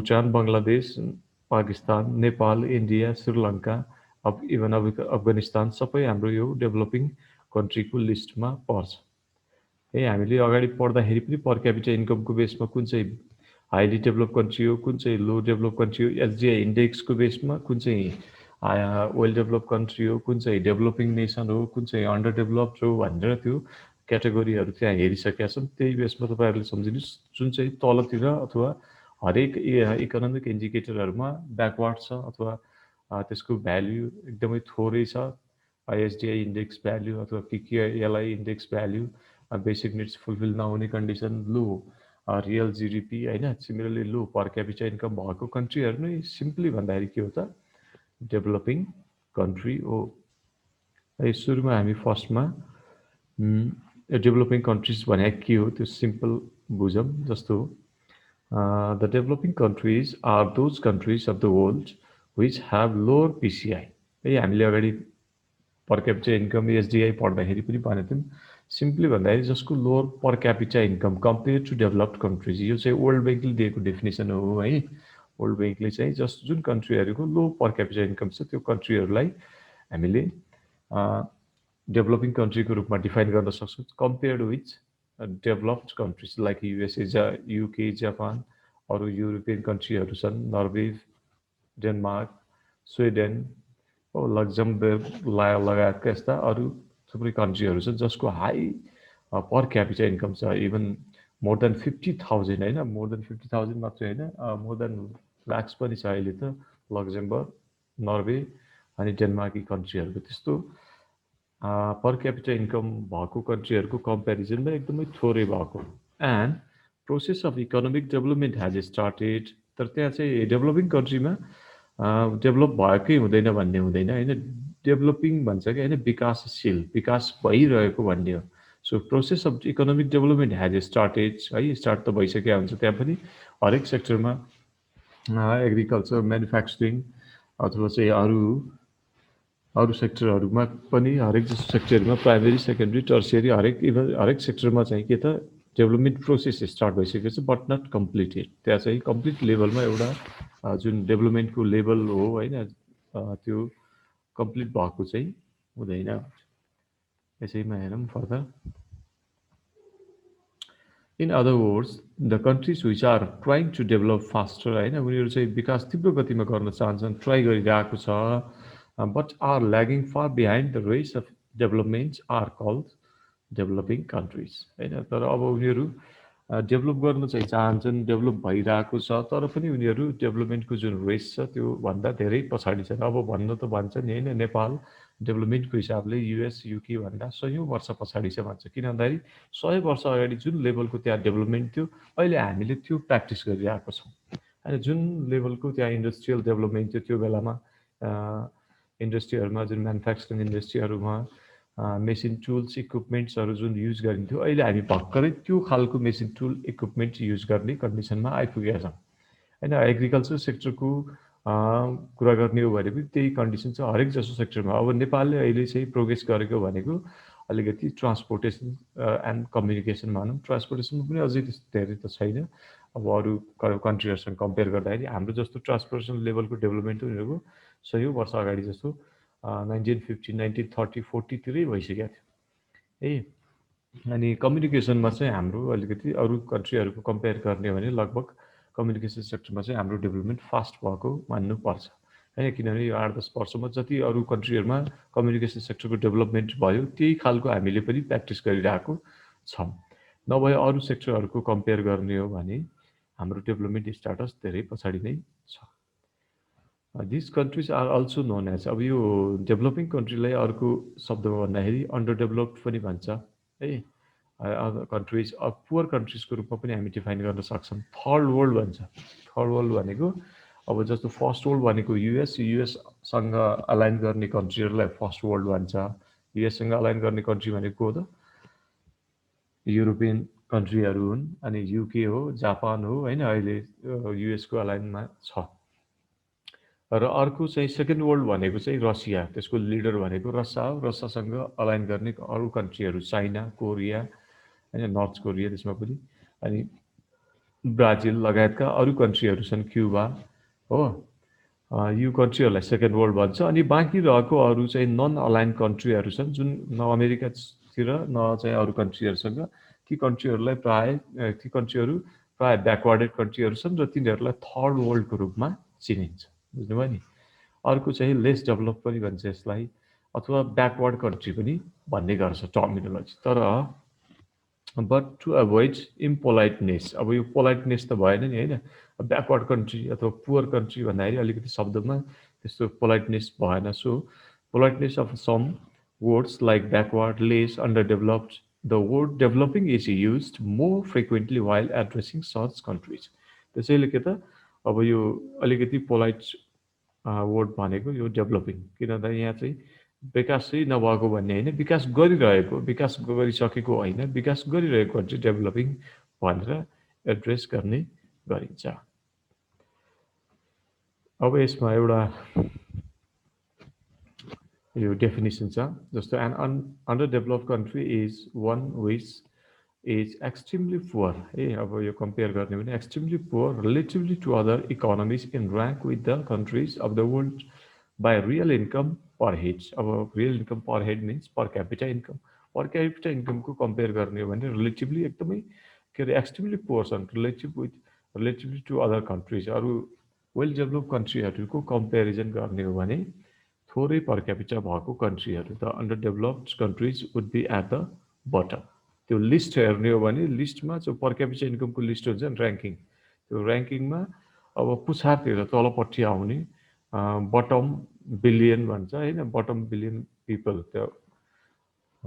Bhutan, Bangladesh, Pakistan, Nepal, India, Sri Lanka, even Afghanistan सबै हाम्रो यो डेभलपिङ कन्ट्रीको लिस्टमा पर्छ। हामीले अगाडि पढ्दाखेरि पनि पर क्यापिटा इन्कमको बेसमा कुन चाहिँ हाइली डेभलप कन्ट्री हो, कुन चाहिँ लो डेभलप कन्ट्री हो, एसडिआई इन्डेक्सको बेसमा कुन चाहिँ वेल डेभलप कन्ट्री हो, कुन चाहिँ डेभलपिङ नेसन हो, कुन चाहिँ अन्डर डेभलप्ड हो भनेर त्यो क्याटेगोरीहरू त्यहाँ हेरिसकेका छन्। त्यही बेसमा तपाईँहरूले सम्झिनुहोस् जुन चाहिँ तलतिर अथवा हरेक इकोनोमिक इन्डिकेटरहरूमा ब्याकवार्ड छ अथवा त्यसको भ्याल्यु एकदमै थोरै छ, आइएसडिआई इन्डेक्स भ्याल्यु अथवा KKLI index value, basic needs fulfil नहुने कन्डिसन, लो रियल जिडिपी होइन, similarly low per capita income भएको कन्ट्रीहरू नै सिम्पली भन्दाखेरि के हो त डेभलपिङ कन्ट्री हो। सुरुमा हामी फर्स्टमा डेभलपिङ कन्ट्रिज भने के हो त्यो सिम्पल बुझौँ। जस्तो the developing countries are those countries of the world which have lower PCI. हामीले अगाडि पर क्यापिटा इन्कम एसडिआई पढ्दाखेरि पनि भनेको थियौँ। सिम्पली भन्दाखेरि जसको lower per capita income compare to developed countries, यो चाहिँ वर्ल्ड ब्याङ्कले दिएको डेफिनेसन हो है। वर्ल्ड ब्याङ्कले चाहिँ जुन कन्ट्रीहरूको लो पर क्यापिटा इन्कम छ त्यो कन्ट्रीहरूलाई हामीले डेभलपिङ कन्ट्रीको रूपमा डिफाइन गर्न सक्छौँ compared with developed countries like USA, UK, Japan, अरू युरोपियन कन्ट्रीहरू छन्, नर्वे, डेनमार्क, स्विडेन, लक्जमबर्ग लगायतका यस्ता अरू थुप्रै कन्ट्रीहरू छन् जसको हाई पर क्यापिटा इन्कम छ, इभन मोर देन 50,000 होइन, मोर देन 50,000 मात्रै होइन, मोर देन लाक्स पनि छ अहिले त लक्जमबर्ग, नर्वे अनि डेनमार्की कन्ट्रीहरूको। त्यस्तो पर क्यापिटा इन्कम भएको कन्ट्रीहरूको कम्पेरिजनमा एकदमै थोरै भएको। And process of economic development has started. तर त्यहाँ चाहिँ डेभलपिङ कन्ट्रीमा डेभलप भएकै हुँदैन भन्ने हुँदैन होइन, डेभलपिङ भन्छ कि होइन, विकासशील, विकास भइरहेको भन्ने हो। So process of economic development has started है, स्टार्ट त भइसकेको हुन्छ त्यहाँ पनि हरेक सेक्टरमा, एग्रिकल्चर, म्यानुफ्याक्चरिङ अथवा चाहिँ अरू सेक्टरहरूमा पनि, हरेक जस्तो सेक्टरमा प्राइमेरी, सेकेन्डरी, टर्सियरी हरेक सेक्टरमा चाहिँ के त डेभलपमेन्ट प्रोसेस स्टार्ट भइसकेको छ, बट नट कम्प्लिटेड। त्यहाँ चाहिँ कम्प्लिट लेभलमा एउटा जुन डेभलपमेन्टको लेभल हो होइन, त्यो कम्प्लिट भएको चाहिँ हुँदैन। यसैमा हेरौँ further. In other words the countries which are trying to develop faster होइन, उनीहरू चाहिँ विकास तीव्र गतिमा गर्न चाहन्छन्, ट्राई गरिरहेको छ, but are lagging far behind the race of developments are called developing countries होइन। तर अब उनीहरू डेभलप गर्न चाहिँ चाहन्छन्, डेभलप भइरहेको छ, तर पनि उनीहरू डेभलपमेन्टको जुन रेस छ त्यो भन्दा धेरै पछाडि छन्। अब भन्न त भन्छ नि होइन, नेपाल डेभलपमेन्टको हिसाबले युएस, युके भन्दा 100औँ वर्ष पछाडि छ भन्छ। किन भन्दाखेरि 100 वर्ष अगाडि जुन लेभलको त्यहाँ डेभलपमेन्ट थियो अहिले हामीले त्यो प्र्याक्टिस गरिरहेको छौँ होइन। जुन लेभलको त्यहाँ इन्डस्ट्रियल डेभलपमेन्ट थियो त्यो बेलामा इन्डस्ट्रीहरूमा, जुन म्यानुफ्याक्चरिङ इन्डस्ट्रीहरूमा मेसिन टुल्स इक्विपमेन्ट्सहरू जुन युज गरिन्थ्यो, अहिले हामी भर्खरै त्यो खालको मेसिन टुल इक्विपमेन्ट युज गर्ने कन्डिसनमा आइपुगेका छौँ होइन। एग्रिकल्चर सेक्टरको कुरा गर्ने हो भने पनि त्यही कन्डिसन छ हरेक जस्तो सेक्टरमा। अब नेपालले अहिले चाहिँ प्रोग्रेस गरेको भनेको अलिकति ट्रान्सपोर्टेसन एन्ड कम्युनिकेसन भनौँ। ट्रान्सपोर्टेसनमा पनि अझै त्यस्तो धेरै त छैन, अब अरू कन्ट्रीहरूसँग कम्पेयर गर्दाखेरि हाम्रो जस्तो ट्रान्सपोर्टेसन लेभलको डेभलपमेन्ट उनीहरूको 100औँ वर्ष अगाडि जस्तो 1950, 1930, 40 तिरै भइसकेको थियो है। अनि कम्युनिकेसनमा चाहिँ हाम्रो अलिकति अरू कन्ट्रीहरूको कम्पेयर गर्ने हो भने लगभग कम्युनिकेसन सेक्टरमा चाहिँ हाम्रो डेभलपमेन्ट फास्ट भएको मान्नुपर्छ होइन। किनभने यो 8-10 वर्षमा जति अरू कन्ट्रीहरूमा कम्युनिकेसन सेक्टरको डेभलपमेन्ट भयो त्यही खालको हामीले पनि प्र्याक्टिस गरिरहेको छौँ। नभए अरू सेक्टरहरूको कम्पेयर गर्ने हो भने हाम्रो डेभलपमेन्ट स्टाटस धेरै पछाडि नै छ। This countries are also known as, अब यो डेभलपिङ कन्ट्रीलाई अर्को शब्दमा भन्दाखेरि अन्डर डेभलप्ड पनि भन्छ है। अदर कन्ट्रिज पुवर कन्ट्रिजको रूपमा पनि हामी डिफाइन गर्न सक्छौँ। थर्ड वर्ल्ड भन्छ। थर्ड वर्ल्ड भनेको अब जस्तो फर्स्ट वर्ल्ड भनेको युएससँग अलाइन गर्ने कन्ट्रीहरूलाई फर्स्ट वर्ल्ड भन्छ। युएससँग अलाइन गर्ने कन्ट्री भनेको हो त युरोपियन कन्ट्रीहरू हुन्, अनि युके हो, जापान हो होइन, अहिले युएसको अलाइनमा छ। र अर्को चाहिँ सेकेन्ड वर्ल्ड भनेको चाहिँ रसिया, त्यसको लिडर भनेको रसिया हो। रसियासँग अलाइन गर्ने अरू कन्ट्रीहरू चाइना, कोरिया होइन, नर्थ कोरिया त्यसमा पनि, अनि ब्राजिल लगायतका अरू कन्ट्रीहरू छन्, क्युबा हो, यो कन्ट्रीहरूलाई सेकेन्ड वर्ल्ड भन्छ। अनि बाँकी रहेको अरू चाहिँ नन अलाइन कन्ट्रीहरू छन्, जुन न अमेरिकातिर न चाहिँ अरू कन्ट्रीहरूसँग। ती कन्ट्रीहरूलाई ती कन्ट्रीहरू प्राय ब्याकवर्डेड कन्ट्रीहरू छन् र तिनीहरूलाई थर्ड वर्ल्डको रूपमा चिनिन्छ, बुझ्नुभयो नि। अर्को चाहिँ लेस डेभलप पनि भन्छ यसलाई, अथवा ब्याकवर्ड कन्ट्री पनि भन्ने गर्छ टर्मिनोलोजी। तर बट टु अभोइड इम्पोलाइटनेस, अब यो पोलाइटनेस त भएन नि होइन, ब्याकवर्ड कन्ट्री अथवा पुवर कन्ट्री भन्दाखेरि अलिकति शब्दमा त्यस्तो पोलाइटनेस भएन। So politeness of some words like backward, less, under developed, the word developing is use more frequently while addressing such countries. त्यसैले के त अब यो अलिकति पोलाइट वर्ड भनेको यो डेभलपिङ, किन भन्दा यहाँ चाहिँ विकासै नभएको भन्ने होइन, विकास गरिरहेको, विकास गरिसकेको होइन, विकास गरिरहेको चाहिँ डेभलपिङ भनेर एड्रेस गर्ने गरिन्छ। अब यसमा एउटा यो डेफिनेसन छ, जस्तो an under developed country is one which is extremely poor है। अब यो कम्पेयर गर्ने भने extremely poor relatively to other economies in rank with the countries of the world by real income per head. अब real income per head means per capita income. Per capita इन्कमको compare गर्ने हो भने relatively एकदमै के अरे extremely poor छन् relatively to other countries. अरू वेल डेभलप कन्ट्रीहरूको कम्पेरिजन गर्ने हो भने थोरै पर क्यापिटा भएको कन्ट्रीहरू, the under developed countries would be at the bottom. त्यो लिस्ट हेर्ने हो भने लिस्टमा जो पर क्यापिटा इन्कमको लिस्ट हुन्छ नि ऱ्याङ्किङ, त्यो ऱ्याङ्किङमा अब पुछारतिर तलपट्टि आउने बटम बिलियन भन्छ होइन, बटम बिलियन पिपल, त्यो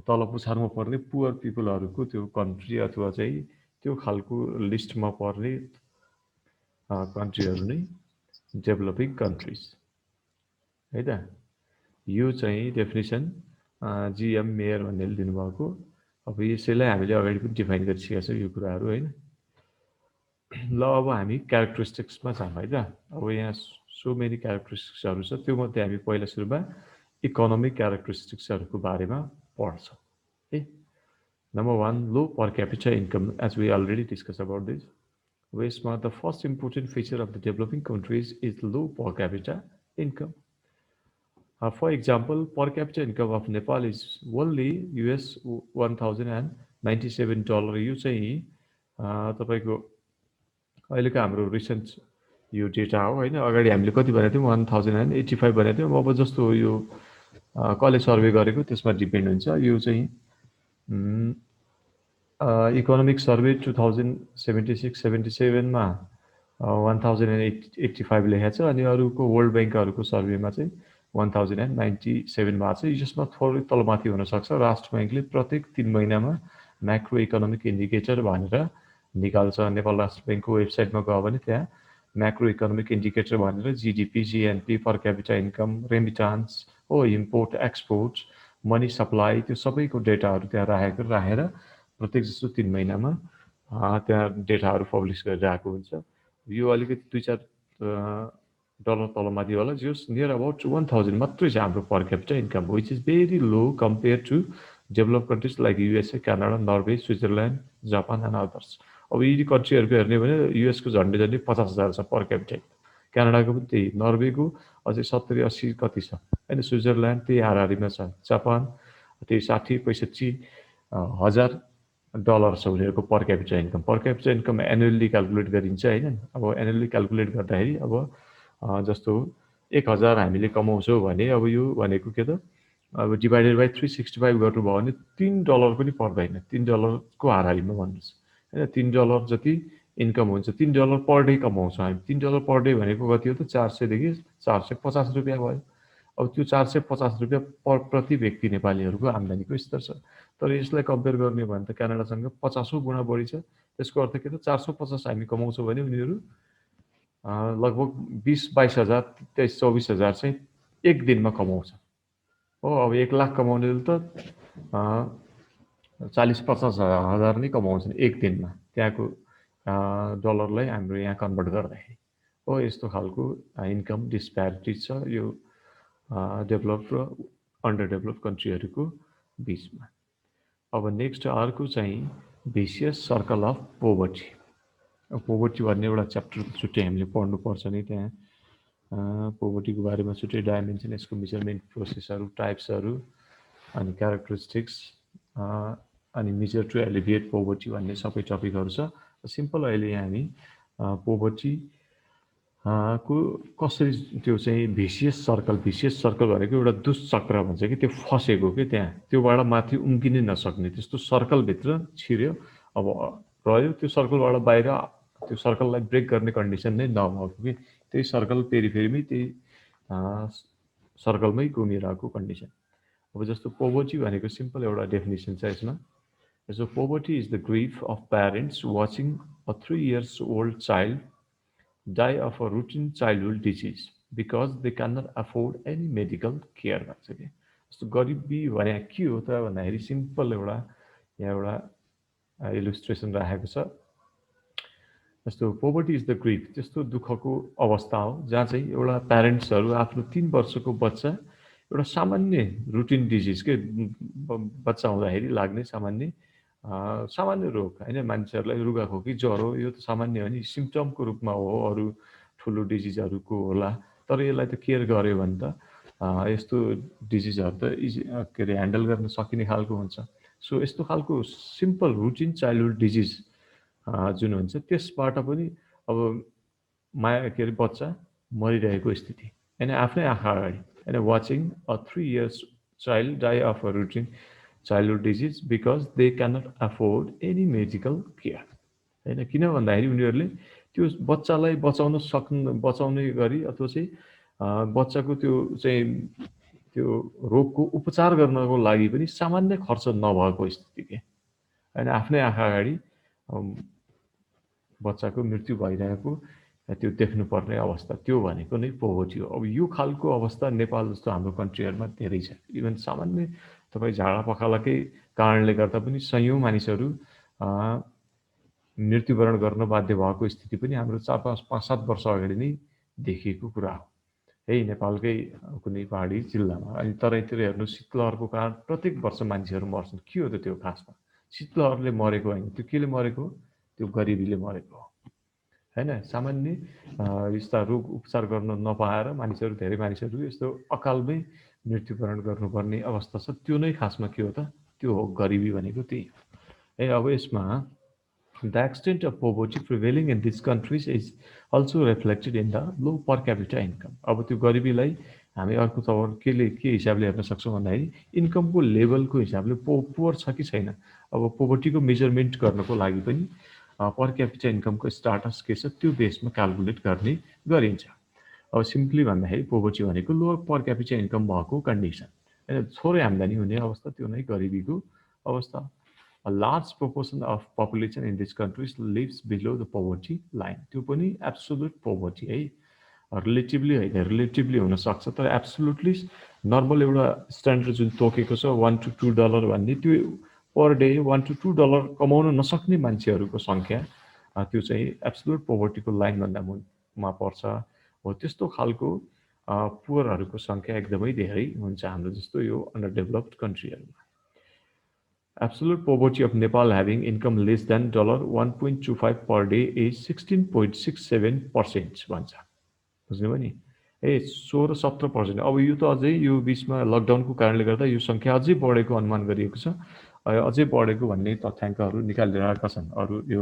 तल पुछारमा पर्ने पुवर पिपलहरूको त्यो कन्ट्री अथवा चाहिँ त्यो खालको लिस्टमा पर्ने कन्ट्रीहरू नै डेभलपिङ कन्ट्रिज है त। यो चाहिँ डेफिनेसन जिएम मेयर भन्नेले दिनुभएको। अब यसैलाई हामीले अगाडि पनि डिफाइन गरिसकेका छौँ यो कुराहरू होइन। ल अब हामी क्यारेक्टरिस्टिक्समा छौँ है त। अब यहाँ सो मेनी क्यारेक्टरिस्टिक्सहरू छ, त्योमध्ये हामी पहिला सुरुमा इकोनोमिक क्यारेक्टरिस्टिक्सहरूको बारेमा पढ्छौँ है। Number one, low per capita income, as we already discuss about this. यसमा the first important feature of the developing countries is low per capita income. For example, per capita income of Nepal is only US $1,097। यो चाहिँ तपाईँको अहिलेको हाम्रो recent यो data हो होइन। अगाडि हामीले कति भनेको थियौँ, 1085 भनेको थियौँ। अब जस्तो यो कसले सर्वे गरेको त्यसमा डिपेन्ड हुन्छ। यो चाहिँ इकोनोमिक सर्वे 2076-77मा 1085 लेखेको छ, अनि अरूको वर्ल्ड ब्याङ्कहरूको सर्वेमा चाहिँ 1097 भएको छ। यसमा थोरै तलमाथि हुनसक्छ। राष्ट्र ब्याङ्कले प्रत्येक 3 महिनामा म्याक्रो इकोनोमिक इन्डिकेटर भनेर निकाल्छ। नेपाल राष्ट्र ब्याङ्कको वेबसाइटमा गयो भने त्यहाँ म्याक्रो इकोनोमिक इन्डिकेटर भनेर जिडिपी, जिएनपी, पर क्यापिटा इन्कम, रेमिटान्स हो, इम्पोर्ट एक्सपोर्ट, मनी सप्लाई, त्यो सबैको डेटाहरू त्यहाँ राखेर प्रत्येक जस्तो 3 महिनामा त्यहाँ डेटाहरू पब्लिस गरिरहेको हुन्छ। यो अलिकति 2-4 डलर तलमाथि होला, जस नियर अबाउट 1000 मात्रै छ हाम्रो per capita income, which is very low compare to develop countries like USA, Canada, Norway, Switzerland, Japan and others. अब यी कन्ट्रीहरूको हेर्ने भने युएसको झन्डै 50,000 छ पर क्यापिटा, क्यानाडाको पनि त्यही, नर्वेको अझै 70-80 कति छ होइन, स्विजरल्यान्ड त्यही हाराहारीमा छ, जापान त्यही 60-65 हजार डलर छ उनीहरूको पर capita income. Per capita income annually calculate गरिन्छ होइन। अब एनुअली क्यालकुलेट गर्दाखेरि अब जस्तो 1000 हामीले कमाउँछौँ भने अब यो भनेको के त, अब डिभाइडेड बाई 365 गर्नुभयो भने $3 पनि पर्दैन, $3 हाराहारीमा भन्नुहोस् होइन। $3 जति इन्कम हुन्छ, $3 पर डे कमाउँछौँ हामी। $3 पर डे भनेको कति हो त, 400 देखि 450 रुपियाँ भयो। अब त्यो 450 रुपियाँ प्रति व्यक्ति नेपालीहरूको आम्दानीको स्तर छ। तर यसलाई कम्पेयर गर्ने हो भने त क्यानाडासँग 50 गुणा बढी छ। त्यसको अर्थ के त, 450 हामी कमाउँछौँ भने उनीहरू लगभग 20-22 हजार, 23-24 हजार चाहिँ एक दिनमा कमाउँछ हो। अब 1 लाख कमाउनेले त 40-50 हजार नै कमाउँछन् एक दिनमा, त्यहाँको डलरलाई हाम्रो यहाँ कन्भर्ट गर्दाखेरि हो। यस्तो खालको इन्कम डिस्प्यारिटिज छ यो डेभलप्ड र अन्डर डेभलप्ड कन्ट्रीहरूको बिचमा। अब नेक्स्ट अर्को चाहिँ vicious circle of poverty. Poverty भन्ने एउटा च्याप्टर छुट्टै हामीले पढ्नुपर्छ नि त्यहाँ पोभर्टीको बारेमा छुट्टै डाइमेन्सन, यसको मेजरमेन्ट प्रोसेसहरू, टाइप्सहरू, अनि क्यारेक्टरिस्टिक्स, अनि मेजर टु एलिभिएट पोभर्टी भन्ने सबै टपिकहरू छ। सिम्पल अहिले यहाँ हामी पोभर्टी को कसरी त्यो चाहिँ भिसियस सर्कल भनेको एउटा दुष्चक्र भन्छ कि त्यो फसेको कि त्यहाँ त्योबाट माथि उम्किनै नसक्ने त्यस्तो सर्कलभित्र छिर्यो, अब रह्यो त्यो सर्कलबाट बाहिर त्यो सर्कललाई ब्रेक गर्ने कन्डिसन नै नभएको कि त्यही सर्कल पेरिफेरीमै त्यही सर्कलमै घुमिरहेको कन्डिसन। अब जस्तो पोभर्टी भनेको सिम्पल एउटा डेफिनेसन छ यसमा। So poverty is the grief of parents watching a 3 years old child die of a routine childhood disease because they cannot afford any medical care भन्छ कि। जस्तो गरिबी भने के हो त भन्दाखेरि सिम्पल एउटा यहाँ एउटा इलुस्ट्रेसन राखेको छ। जस्तो पोभर्टी इज द ग्रिफ, त्यस्तो दुःखको अवस्था हो जहाँ चाहिँ एउटा प्यारेन्ट्सहरू आफ्नो 3 वर्षको बच्चा एउटा सामान्य रुटिन डिजिज के बच्चा हुँदाखेरि लाग्ने सामान्य रोग होइन, मान्छेहरूलाई रुगाखोकी ज्वरो यो त सामान्य हो नि, सिम्पटमको रूपमा हो, अरू ठुलो डिजिजहरूको होला, तर यसलाई त केयर गर्यो भने त यस्तो डिजिजहरू त के अरे ह्यान्डल गर्न सकिने खालको हुन्छ। सो यस्तो खालको सिम्पल रुटिन चाइल्डहुड डिजिज जुन हुन्छ त्यसबाट पनि अब माया के अरे बच्चा मरिरहेको स्थिति होइन आफ्नै आँखा अगाडि होइन, watching a 3 years child die of a routine childhood disease because they cannot afford any medical care होइन। किन भन्दाखेरि उनीहरूले त्यो बच्चालाई बचाउने गरी अथवा चाहिँ बच्चाको त्यो चाहिँ त्यो रोगको उपचार गर्नको लागि पनि सामान्य खर्च नभएको स्थिति के होइन, आफ्नै आँखा अगाडि बच्चाको मृत्यु भइरहेको त्यो देख्नुपर्ने अवस्था, त्यो भनेको नै पोभर्टी हो। अब यो खालको अवस्था नेपाल जस्तो हाम्रो कन्ट्रीहरूमा धेरै छ। इभन सामान्य तपाईँ झाडा पखालाकै कारणले गर्दा पनि सयौँ मानिसहरू मृत्युवरण गर्न बाध्य भएको स्थिति पनि हाम्रो 4-5-7 वर्ष अगाडि नै देखिएको कुरा हो है नेपालकै कुनै पहाडी जिल्लामा। अनि तराईतिर हेर्नु शीतलहरको कारण प्रत्येक वर्ष मान्छेहरू मर्छन्। के हो त त्यो खासमा? शीतलहरले मरेको होइन, त्यो केले मरेको? त्यो गरिबीले मरेको हो होइन। सामान्य यस्ता रोग उपचार गर्न नपाएर धेरै मानिसहरू यस्तो अकालमै मृत्युवरण गर्नुपर्ने अवस्था छ। त्यो नै खासमा के हो त? त्यो हो गरिबी भनेको त्यही हो है। अब यसमा the extent of poverty prevailing in these countries is also reflected in the low per capita income। अब त्यो गरिबीलाई हामी अर्को तवर के हिसाबले हेर्न सक्छौँ भन्दाखेरि इन्कमको लेभलको हिसाबले पुवर छ कि छैन। अब पोभर्टीको मेजरमेन्ट गर्नको लागि पनि पर क्यापिटा इन्कमको स्टाटस के छ त्यो बेसमा क्यालकुलेट गर्ने गरिन्छ। अब सिम्पली भन्दाखेरि पोभर्टी भनेको लोवर पर क्यापिटा इन्कम भएको कन्डिसन होइन, थोरै आम्दानी हुने अवस्था, त्यो नै गरिबीको अवस्था। A large proportion of population in these countries lives below the poverty line। त्यो पनि एब्सोल्युट पोभर्टी है, रिलेटिभली होइन, रिलेटिभली हुनसक्छ तर एब्सोल्युटली नर्मल एउटा स्ट्यान्डर्ड जुन तोकेको छ $1 to $2 भन्ने, त्यो पर डे $1 to $2 कमाउन नसक्ने मान्छेहरूको सङ्ख्या त्यो चाहिँ एब्सोल्युट पोभर्टीको लाइनभन्दा मुनमा पर्छ हो। त्यस्तो खालको पुवरहरूको सङ्ख्या एकदमै धेरै हुन्छ हाम्रो जस्तो यो अन्डर डेभलप्ड कन्ट्रीहरूमा। Absolute poverty of Nepal having income less than $1.25 per day is 16.67% भन्छ। बुझ्नुभयो नि? 16-17%। अब यो त अझै यो बिचमा लकडाउनको कारणले गर्दा यो सङ्ख्या अझै बढेको अनुमान गरिएको छ। अझै बढेको भन्ने तथ्याङ्कहरू निकालिरहेका छन् अरू यो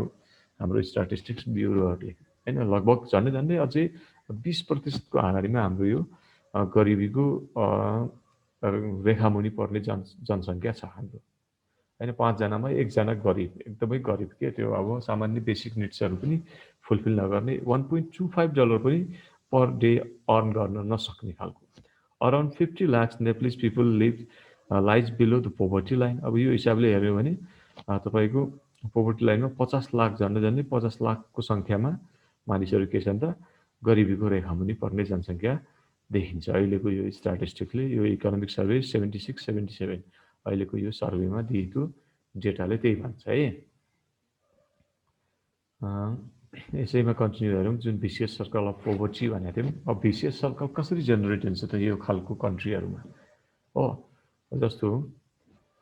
हाम्रो स्ट्याटिस्टिक्स ब्युरोहरूले होइन। लगभग झन्डै अझै 20%को हाराहारीमा हाम्रो यो गरिबीको रेखामुनि पर्ने जनसङ्ख्या छ हाम्रो होइन। 5 जनामा 1 जना गरिब, एकदमै गरिब के त्यो अब सामान्य बेसिक निड्सहरू पनि फुलफिल नगर्ने, $1.25 पनि पर डे अर्न गर्न नसक्ने खालको। Around 50 lakhs Nepalese people lies below the poverty line. अब यो हिसाबले हेऱ्यो भने तपाईँको पोभर्टी लाइनमा 50 लाख झन्डै 50 लाखको सङ्ख्यामा मानिसहरू के छन् त गरिबीको रेखामुनि पर्ने जनसङ्ख्या देखिन्छ अहिलेको यो स्ट्याटिस्टिक्सले। यो इकोनोमिक सर्वे 76-77 अहिलेको यो सर्वेमा दिएको डेटाले त्यही भन्छ है। यसैमा कन्टिन्यू गरौँ। जुन भिसियस सर्कल अफ पोभर्टी भनेको थियौँ, अब भिसियस सर्कल कसरी जेनेरेट हुन्छ त यो खालको कन्ट्रीहरूमा हो। जस्तो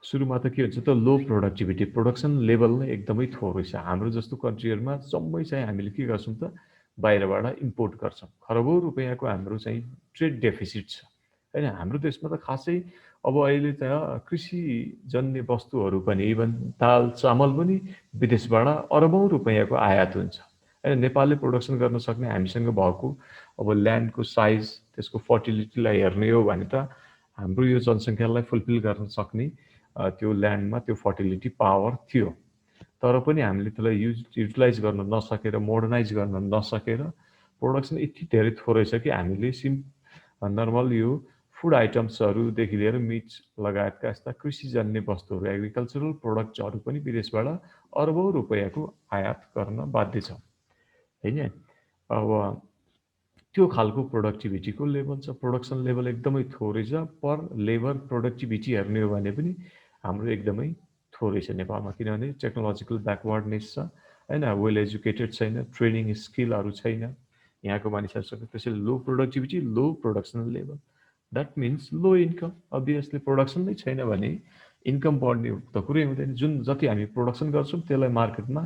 सुरुमा त के हुन्छ त लो प्रोडक्टिभिटी प्रोडक्सन लेभल नै एकदमै थोरै छ हाम्रो जस्तो कन्ट्रीहरूमा जम्मै चाहिँ हामीले के गर्छौँ त बाहिरबाट इम्पोर्ट गर्छौँ खरबौँ रुपियाँको हाम्रो चाहिँ ट्रेड डेफिसिट छ होइन हाम्रो देशमा त खासै अब अहिले त कृषिजन्य वस्तुहरू पनि इभन दाल चामल पनि विदेशबाट अरबौँ रुपियाँको आयात हुन्छ होइन नेपालले प्रोडक्सन गर्न सक्ने हामीसँग भएको अब ल्यान्डको साइज त्यसको फर्टिलिटीलाई हेर्ने हो भने त हाम्रो यो जनसङ्ख्यालाई फुलफिल गर्न सक्ने त्यो ल्यान्डमा त्यो फर्टिलिटी पावर थियो तर पनि हामीले त्यसलाई युटिलाइज गर्न नसकेर मोडर्नाइज गर्न नसकेर प्रोडक्सन यति धेरै थोरै छ कि हामीले नर्मल यो फुड आइटम्सहरूदेखि लिएर मिट लगायतका यस्ता कृषिजन्य वस्तुहरू एग्रिकल्चरल प्रोडक्ट्सहरू पनि विदेशबाट अरबौँ रुपियाँको आयात गर्न बाध्य छौँ होइन अब त्यो खालको प्रोडक्टिभिटीको लेभल छ प्रोडक्सन लेभल एकदमै थोरै छ पर लेबर प्रोडक्टिभिटी हेर्ने हो भने पनि हाम्रो एकदमै थोरै छ नेपालमा किनभने टेक्नोलोजिकल ब्याकवर्डनेस छ होइन वेल एजुकेटेड छैन ट्रेनिङ स्किलहरू छैन यहाँको मानिसहरूसँग त्यसैले low productivity low production level that means low income obviously production नै छैन भने इन्कम बढ्ने त कुरै हुँदैन जुन जति हामी प्रोडक्सन गर्छौँ त्यसलाई मार्केटमा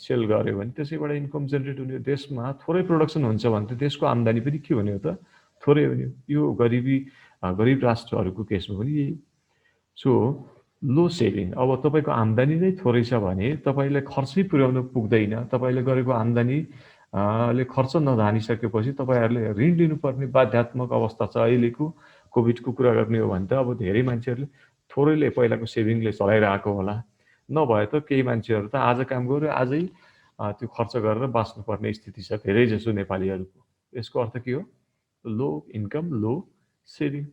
सेल गऱ्यो भने त्यसैबाट इन्कम जेनेरेट हुने देशमा थोरै प्रोडक्सन हुन्छ भने त देशको आम्दानी पनि के हुने हो त थोरै हुने यो गरिब राष्ट्रहरूको केसमा पनि यही सो लो सेभिङ अब तपाईँको आम्दानी नै थोरै छ भने तपाईँलाई खर्चै पुर्याउन पुग्दैन तपाईँले गरेको आम्दानी ले खर्च नधानिसकेपछि तपाईँहरूले ऋण लिनुपर्ने बाध्यात्मक अवस्था छ अहिलेको कोभिडको कुरा गर्ने हो भने त अब धेरै मान्छेहरूले थोरैले पहिलाको सेभिङले चलाइरहेको होला नभए त केही मान्छेहरू त आज काम गर्यो आजै त्यो खर्च गरेर बाँच्नुपर्ने स्थिति छ धेरै जसो नेपालीहरूको यसको अर्थ के हो लो इन्कम लो सेभिङ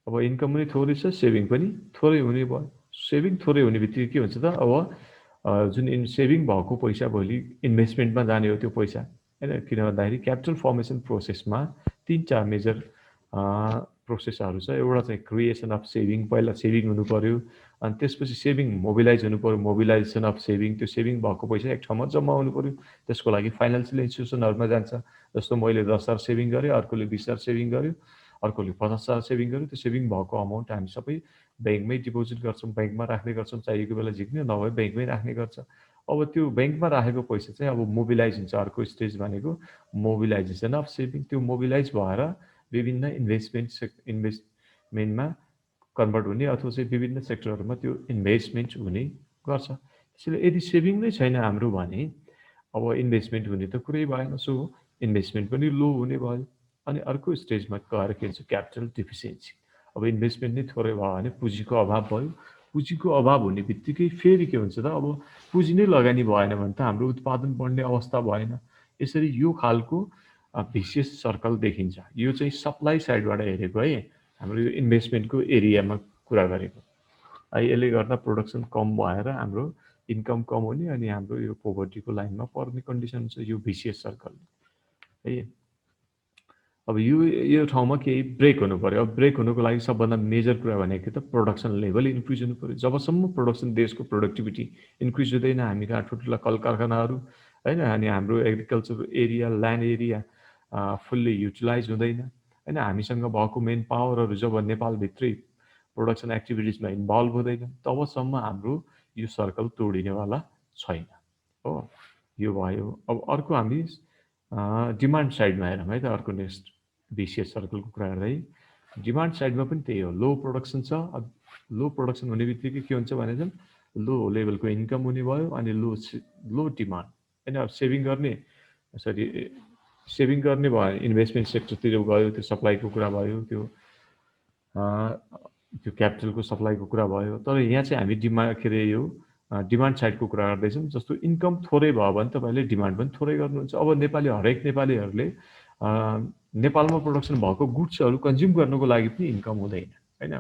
अब इन्कम पनि थोरै छ सेभिङ पनि थोरै हुने भयो सेभिङ थोरै हुने बित्तिकै के हुन्छ त अब जुन सेभिङ भएको पैसा भोलि इन्भेस्टमेन्टमा जाने हो त्यो पैसा होइन किन भन्दाखेरि क्यापिटल फर्मेसन प्रोसेसमा 3-4 मेजर प्रोसेसहरू छ एउटा चाहिँ क्रिएसन अफ सेभिङ पहिला सेभिङ हुनु पर्यो अनि त्यसपछि सेभिङ मोबिलाइज हुनु पर्यो मोबिलाइजेसन अफ सेभिङ त्यो सेभिङ भएको पैसा एक ठाउँमा जम्मा हुनु पर्यो त्यसको लागि फाइनेन्सियल इन्स्टिट्युसनहरूमा जान्छ जस्तो मैले 10,000 सेभिङ गरेँ अर्कोले 20,000 सेभिङ गर्यो अर्कोले 50,000 सेभिङ गर्यो त्यो सेभिङ भएको अमाउन्ट हामी सबै ब्याङ्कमै डिपोजिट गर्छौँ ब्याङ्कमा राख्ने गर्छौँ चाहिएको बेला झिक्ने नभए ब्याङ्कमै राख्ने गर्छ अब त्यो ब्याङ्कमा राखेको पैसा चाहिँ अब मोबिलाइज हुन्छ अर्को स्टेज भनेको मोबिलाइजेसन अफ सेभिङ त्यो मोबिलाइज भएर विभिन्न इन्भेस्टमेन्टमा कन्भर्ट हुने अथवा चाहिँ विभिन्न सेक्टरहरूमा त्यो इन्भेस्टमेन्ट हुने गर्छ त्यसैले यदि सेभिङ नै छैन हाम्रो भने अब इन्भेस्टमेन्ट हुने त कुरै भएन सो इन्भेस्टमेन्ट पनि लो हुने भयो अनि अर्को स्टेजमा गएर के हुन्छ क्यापिटल डिफिसियन्सी अब इन्भेस्टमेन्ट नै थोरै भयो भने पुँजीको अभाव भयो पुँजीको अभाव हुने बित्तिकै फेरि के हुन्छ त अब पुँजी नै लगानी भएन भने त हाम्रो उत्पादन बढ्ने अवस्था भएन यसरी यो खालको भिसियस सर्कल देखिन्छ यो चाहिँ सप्लाई साइडबाट हेरेको है हाम्रो यो इन्भेस्टमेन्टको एरियामा कुरा गरेको यसले गर्दा प्रोडक्सन कम भएर हाम्रो इन्कम कम हुने अनि हाम्रो यो पोभर्टीको लाइनमा पर्ने कन्डिसन छ यो भिसियस सर्कल है अब यो ठाउँमा केही ब्रेक हुनु पर्यो अब ब्रेक हुनुको लागि सबभन्दा मेजर कुरा भनेको त प्रोडक्सन लेभल इन्क्रिज हुनु पर्यो जबसम्म प्रोडक्सन देशको प्रोडक्टिभिटी इन्क्रिज हुँदैन हामी कहाँ ठुल्ठुला कल कारखानाहरू होइन अनि हाम्रो agriculture area land area fully utilize हुँदैन होइन हामीसँग भएको मेन पावरहरू जब नेपालभित्रै प्रोडक्सन एक्टिभिटिजमा इन्भल्भ हुँदैन तबसम्म हाम्रो यो सर्कल तोडिनेवाला छैन हो यो भयो अब अर्को हामी डिमान्ड साइडमा हेरौँ है त अर्को नेक्स्ट भिसियस सर्कलको कुरा गर्दै डिमान्ड साइडमा पनि त्यही हो लो प्रोडक्सन छ अब लो प्रोडक्सन हुने बित्तिकै के हुन्छ भने चाहिँ लो लेभलको इन्कम हुने भयो अनि लो डिमान्ड होइन अब सेभिङ गर्ने भयो इन्भेस्टमेन्ट सेक्टरतिर गयो त्यो सप्लाईको कुरा भयो त्यो क्यापिटलको सप्लाईको कुरा भयो तर यहाँ चाहिँ हामी डिमान्ड साइडको कुरा गर्दैछौँ जस्तो इन्कम थोरै भयो भने तपाईँले डिमान्ड पनि थोरै गर्नुहुन्छ अब हरेक नेपालीहरूले नेपालमा प्रोडक्सन भएको गुड्सहरू कन्ज्युम गर्नुको लागि पनि इन्कम हुँदैन होइन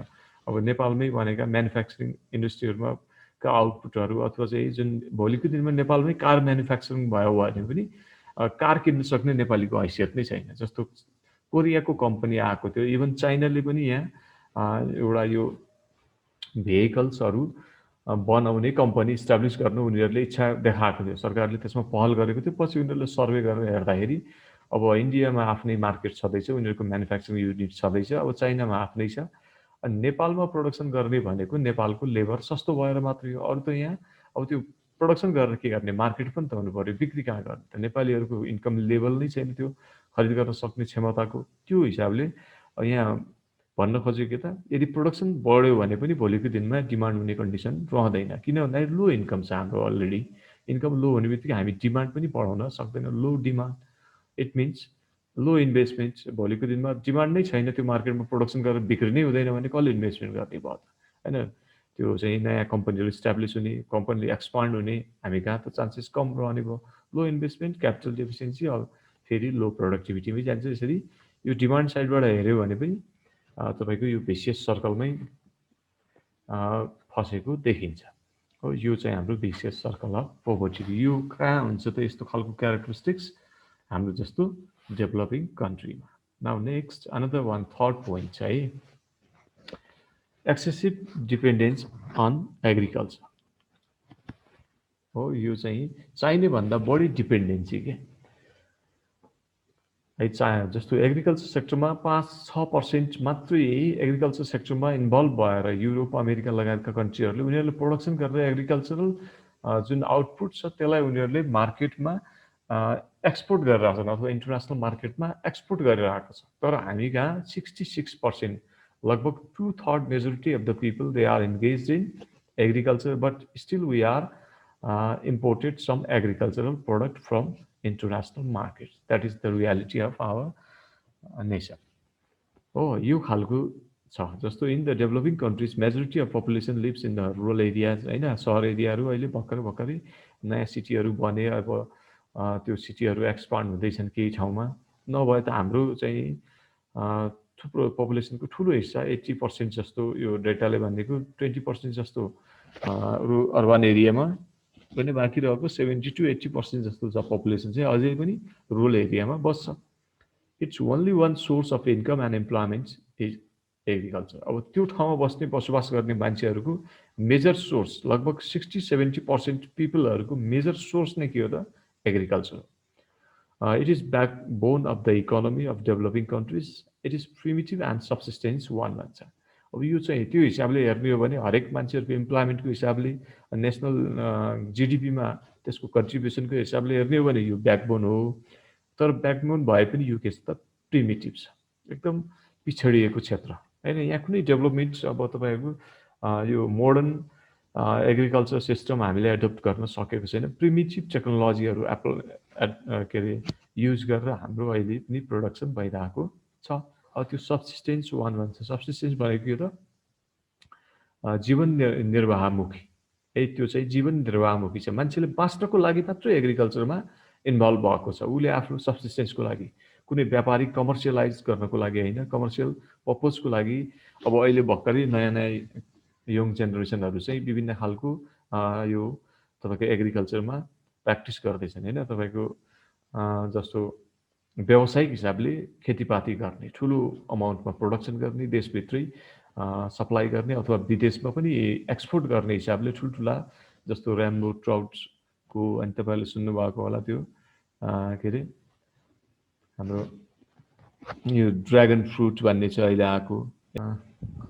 अब नेपालमै भनेका म्यानुफ्याक्चरिङ इन्डस्ट्रीहरूमा का आउटपुटहरू अथवा चाहिँ जुन भोलिको दिनमा नेपालमै कार म्यानुफ्याक्चरिङ भयो भने पनि कार किन्न सक्ने नेपालीको हैसियत नै छैन जस्तो कोरियाको कम्पनी आएको थियो इभन चाइनाले पनि यहाँ एउटा यो भेहिकल्सहरू बनाउने कम्पनी इस्टाब्लिस गर्नु उनीहरूले इच्छा देखाएको थियो सरकारले त्यसमा पहल गरेको थियो पछि उनीहरूले सर्वे गरेर हेर्दाखेरि अब इन्डियामा आफ्नै मार्केट छँदैछ उनीहरूको म्यानुफ्याक्चरिङ युनिट छँदैछ अब चाइनामा आफ्नै छ अनि नेपालमा प्रोडक्सन गर्ने भनेको नेपालको लेबर सस्तो भएर मात्रै हो। अरू त यहाँ अब त्यो प्रोडक्सन गरेर के गर्ने, मार्केट पनि त हुनु पर्यो, बिक्री कहाँ गर्ने त? नेपालीहरूको इन्कम लेभल नै छैन त्यो खरिद गर्न सक्ने क्षमताको। त्यो हिसाबले यहाँ भन्न खोजेको के त, यदि प्रोडक्सन बढ्यो भने पनि भोलिको दिनमा डिमान्ड हुने कन्डिसन रहँदैन। किन भन्दाखेरि लो इन्कम छ हाम्रो अलरेडी। इन्कम लो हुने बित्तिकै हामी डिमान्ड पनि बढाउन सक्दैनौँ। Low demand it means low investment. भोलिको दिनमा डिमान्ड नै छैन, त्यो मार्केटमा प्रोडक्सन गरेर बिक्री नै हुँदैन भने कसले इन्भेस्टमेन्ट गर्ने भयो त, होइन? त्यो चाहिँ नयाँ कम्पनीहरू इस्टाब्लिस हुने, कम्पनीले एक्सपान्ड हुने हामी कहाँ त चान्सेस कम रहने भयो। लो इन्भेस्टमेन्ट, क्यापिटल डेफिसियन्सी, अब फेरि लो प्रोडक्टिभिटीमै जान्छ। यसरी यो डिमान्ड साइडबाट हेऱ्यो भने पनि तपाईँको यो भिसियस सर्कलमै फसेको देखिन्छ हो। यो चाहिँ हाम्रो भिसियस सर्कल अफ पोभर्टी। यो कहाँ हुन्छ त यस्तो खालको क्यारेक्टरिस्टिक्स? हाम्रो जस्तो डेभलपिङ कन्ट्रीमा। Now next another one third point चाहिँ एक्सेसिभ डिपेन्डेन्स अन एग्रिकल्चर हो। यो चाहिँ चाहिने भन्दा बढी डिपेन्डेन्सी के है। जस्तो एग्रिकल्चर सेक्टरमा 5-6% मात्रै एग्रिकल्चर सेक्टरमा इन्भल्भ भएर युरोप अमेरिका लगायतका कन्ट्रीहरूले उनीहरूले प्रोडक्सन गरेर एग्रिकल्चरल जुन आउटपुट छ त्यसलाई उनीहरूले मार्केटमा एक्सपोर्ट गरेर आएको छन् अथवा इन्टरनेसनल मार्केटमा एक्सपोर्ट गरेर आएको छ। तर हामी कहाँ 66%, लगभग 2/3 majority of the people they are engage in agriculture, but still we are imported some agricultural product from international markets. That is the reality of our nation. हो, यो खालको छ। जस्तो in the developing countries majority of population lives in the rural areas, होइन? सहर एरियाहरू अहिले भर्खरै नयाँ सिटीहरू बने। अब त्यो सिटीहरू एक्सपान्ड हुँदैछन् केही ठाउँमा। नभए त हाम्रो चाहिँ थुप्रो पपुलेसनको ठुलो हिस्सा 80% जस्तो, यो डेटाले भनेको 20% जस्तो अर्बन एरियामा पनि बाँकी रहेको 70 to 80% जस्तो छ पपुलेसन चाहिँ अझै पनि रुरल एरियामा बस्छ। It's only one source of income and employment is agriculture. अब त्यो ठाउँमा बस्ने बसोबास गर्ने मान्छेहरूको मेजर सोर्स, लगभग 60-70% पिपलहरूको मेजर सोर्स नै के हो त? Agriculture. It is back bone of the economy of developing countries. It is primitive and subsistence one भन्छ। अब यो चाहिँ त्यो हिसाबले हेर्ने हो भने हरेक मान्छेहरूको इम्प्लोइमेन्टको हिसाबले, नेसनल जिडिपीमा त्यसको कन्ट्रिब्युसनको हिसाबले हेर्ने हो भने यो ब्याकबोन हो। तर ब्याकबोन भए पनि यो के छ त? प्रिमिटिभ छ, एकदम पिछडिएको क्षेत्र, होइन? यहाँ कुनै डेभलपमेन्ट अब तपाईँहरूको यो मोडर्न एग्रिकल्चर सिस्टम हामीले एडप्ट गर्न सकेको छैन। प्रिमिटिभ टेक्नोलोजीहरू के अरे युज गरेर हाम्रो अहिले पनि प्रोडक्सन भइरहेको छ। अब त्यो सब्सिस्टेन्स वान भन्छ। सब्सिस्टेन्स भनेको के त? जीवन निर्वाहमुखी है। त्यो चाहिँ जीवन निर्वाहमुखी छ। मान्छेले बाँच्नको लागि मात्रै एग्रिकल्चरमा इन्भल्भ भएको छ। उसले आफ्नो सब्सिस्टेन्सको लागि, कुनै व्यापारिक कमर्सियलाइज गर्नको लागि होइन, कमर्सियल पर्पजको लागि। अब अहिले भर्खरै नयाँ यङ जेनेरेसनहरू चाहिँ विभिन्न खालको यो तपाईँको एग्रिकल्चरमा प्र्याक्टिस गर्दैछन्, होइन? तपाईँको जस्तो व्यावसायिक हिसाबले खेतीपाती गर्ने, ठुलो अमाउन्टमा प्रोडक्सन गर्ने, देशभित्रै सप्लाई गर्ने अथवा विदेशमा पनि एक्सपोर्ट गर्ने हिसाबले ठुल्ठुला, जस्तो ऱ्याम्बो ट्राउट्सको, अनि तपाईँहरूले सुन्नुभएको होला त्यो के अरे हाम्रो यो ड्र्यागन फ्रुट भन्ने छ अहिले आएको।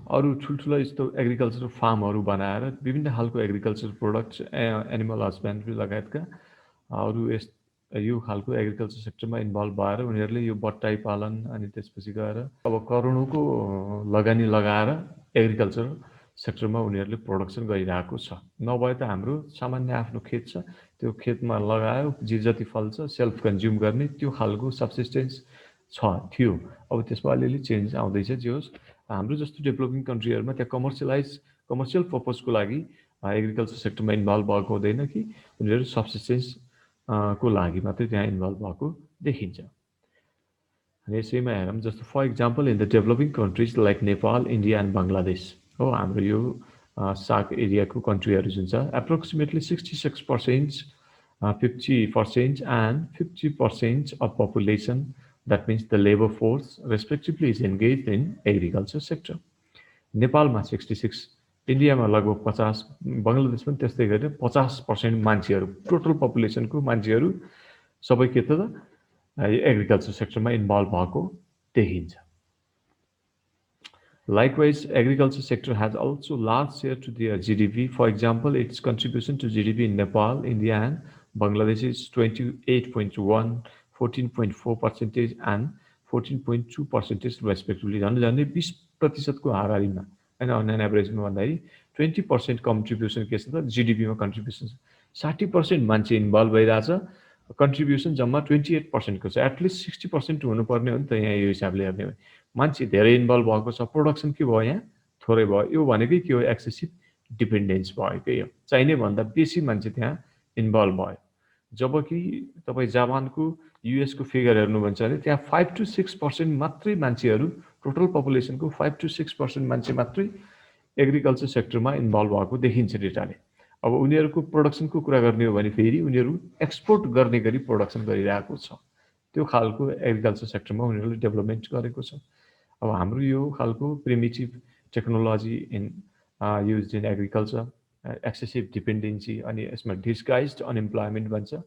अरू ठुल्ठुला यस्तो एग्रिकल्चर फार्महरू बनाएर विभिन्न खालको एग्रिकल्चर प्रोडक्ट्स, एनिमल हस्बेन्ड्री लगायतका अरू यो खालको एग्रिकल्चर सेक्टरमा इन्भल्भ भएर उनीहरूले यो बट्टाई पालन, अनि त्यसपछि गएर अब करोडौँको लगानी लगाएर एग्रिकल्चर सेक्टरमा उनीहरूले प्रोडक्सन गरिरहेको छ। नभए त हाम्रो सामान्य आफ्नो खेत छ, त्यो खेतमा लगायो, जे जति फल्छ सेल्फ कन्ज्युम गर्ने, त्यो खालको सब्सिस्टेन्स थियो। अब त्यसमा अलिअलि चेन्ज आउँदैछ। जे होस्, हाम्रो जस्तो डेभलपिङ कन्ट्रीहरूमा त्यहाँ कमर्सियल पर्पजको लागि एग्रिकल्चर सेक्टरमा इन्भल्भ भएको हुँदैन कि उनीहरू सब्सिस्टेन्स को लागि मात्रै त्यहाँ इन्भल्भ भएको देखिन्छ। अनि यसैमा हेरौँ, जस्तो for example in the developing countries like Nepal, India and Bangladesh हो, हाम्रो यो सार्क एरियाको कन्ट्रीहरू जुन छ, approximately 66%, 50% and 50% of population, that means the labour force respectively is engage in agriculture sector. नेपालमा 66, इन्डियामा लगभग 50, बङ्गलादेश पनि त्यस्तै गरेर 50% मान्छेहरू, टोटल पपुलेसनको मान्छेहरू सबै के त एग्रिकल्चर सेक्टरमा इन्भल्भ भएको देखिन्छ। Likewise, agriculture sector has also large share to their GDP. For example, its contribution to GDP in Nepal, India, and Bangladesh is 28.1, 14.4 percentage, and 14.2 percentage respectively. झन्डै 20% को हाराहारीमा होइन अन एन एभरेजमा भन्दाखेरि 20% कन्ट्रिब्युसन के छ त जिडिपीमा कन्ट्रिब्युसन छ 60% मान्छे इन्भल्भ भइरहेछ कन्ट्रिब्युसन जम्मा 28% को छ एटलिस्ट 60% हुनुपर्ने हो नि त यहाँ यो हिसाबले हेर्ने हो मान्छे धेरै इन्भल्भ भएको छ प्रोडक्सन के भयो यहाँ थोरै भयो यो भनेकै के हो एक्सेसिभ डिपेन्डेन्स भयो के यो चाहिने भन्दा बेसी मान्छे त्यहाँ इन्भल्भ भयो जबकि तपाईँ जापानको युएसको फिगर हेर्नुहुन्छ भने त्यहाँ 5 to 6% मात्रै मान्छेहरू टोटल पपुलेसनको 5 to 6% मान्छे मात्रै एग्रिकल्चर सेक्टरमा इन्भल्भ भएको देखिन्छ डेटाले अब उनीहरूको प्रोडक्सनको कुरा गर्ने हो भने फेरि उनीहरू एक्सपोर्ट गर्ने गरी प्रोडक्सन गरिरहेको छ त्यो खालको एग्रिकल्चर सेक्टरमा उनीहरूले डेभलपमेन्ट गरेको छ अब हाम्रो यो खालको primitive technology in use in agriculture excessive dependency अनि यसमा डिस्गाइज्ड अनइम्प्लोइमेन्ट भन्छ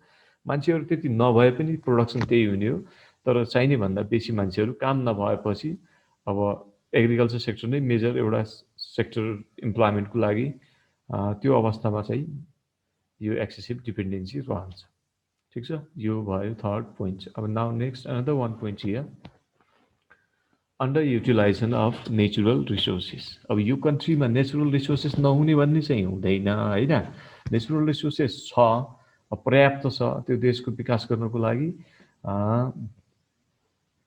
मान्छेहरू त्यति नभए पनि प्रोडक्सन त्यही हुने हो तर चाहिने भन्दा बेसी मान्छेहरू काम नभएपछि अब एग्रिकल्चर सेक्टर नै मेजर एउटा सेक्टर इम्प्लोइमेन्टको लागि त्यो अवस्थामा चाहिँ यो एक्सेसिभ डिपेन्डेन्सी रहन्छ ठिक छ यो भयो थर्ड पोइन्ट अब now next another one point here under utilisation of natural resources अब यो कन्ट्रीमा नेचुरल रिसोर्सेस नहुने भन्ने चाहिँ हुँदैन होइन नेचुरल रिसोर्सेस छ पर्याप्त छ त्यो देशको विकास गर्नको लागि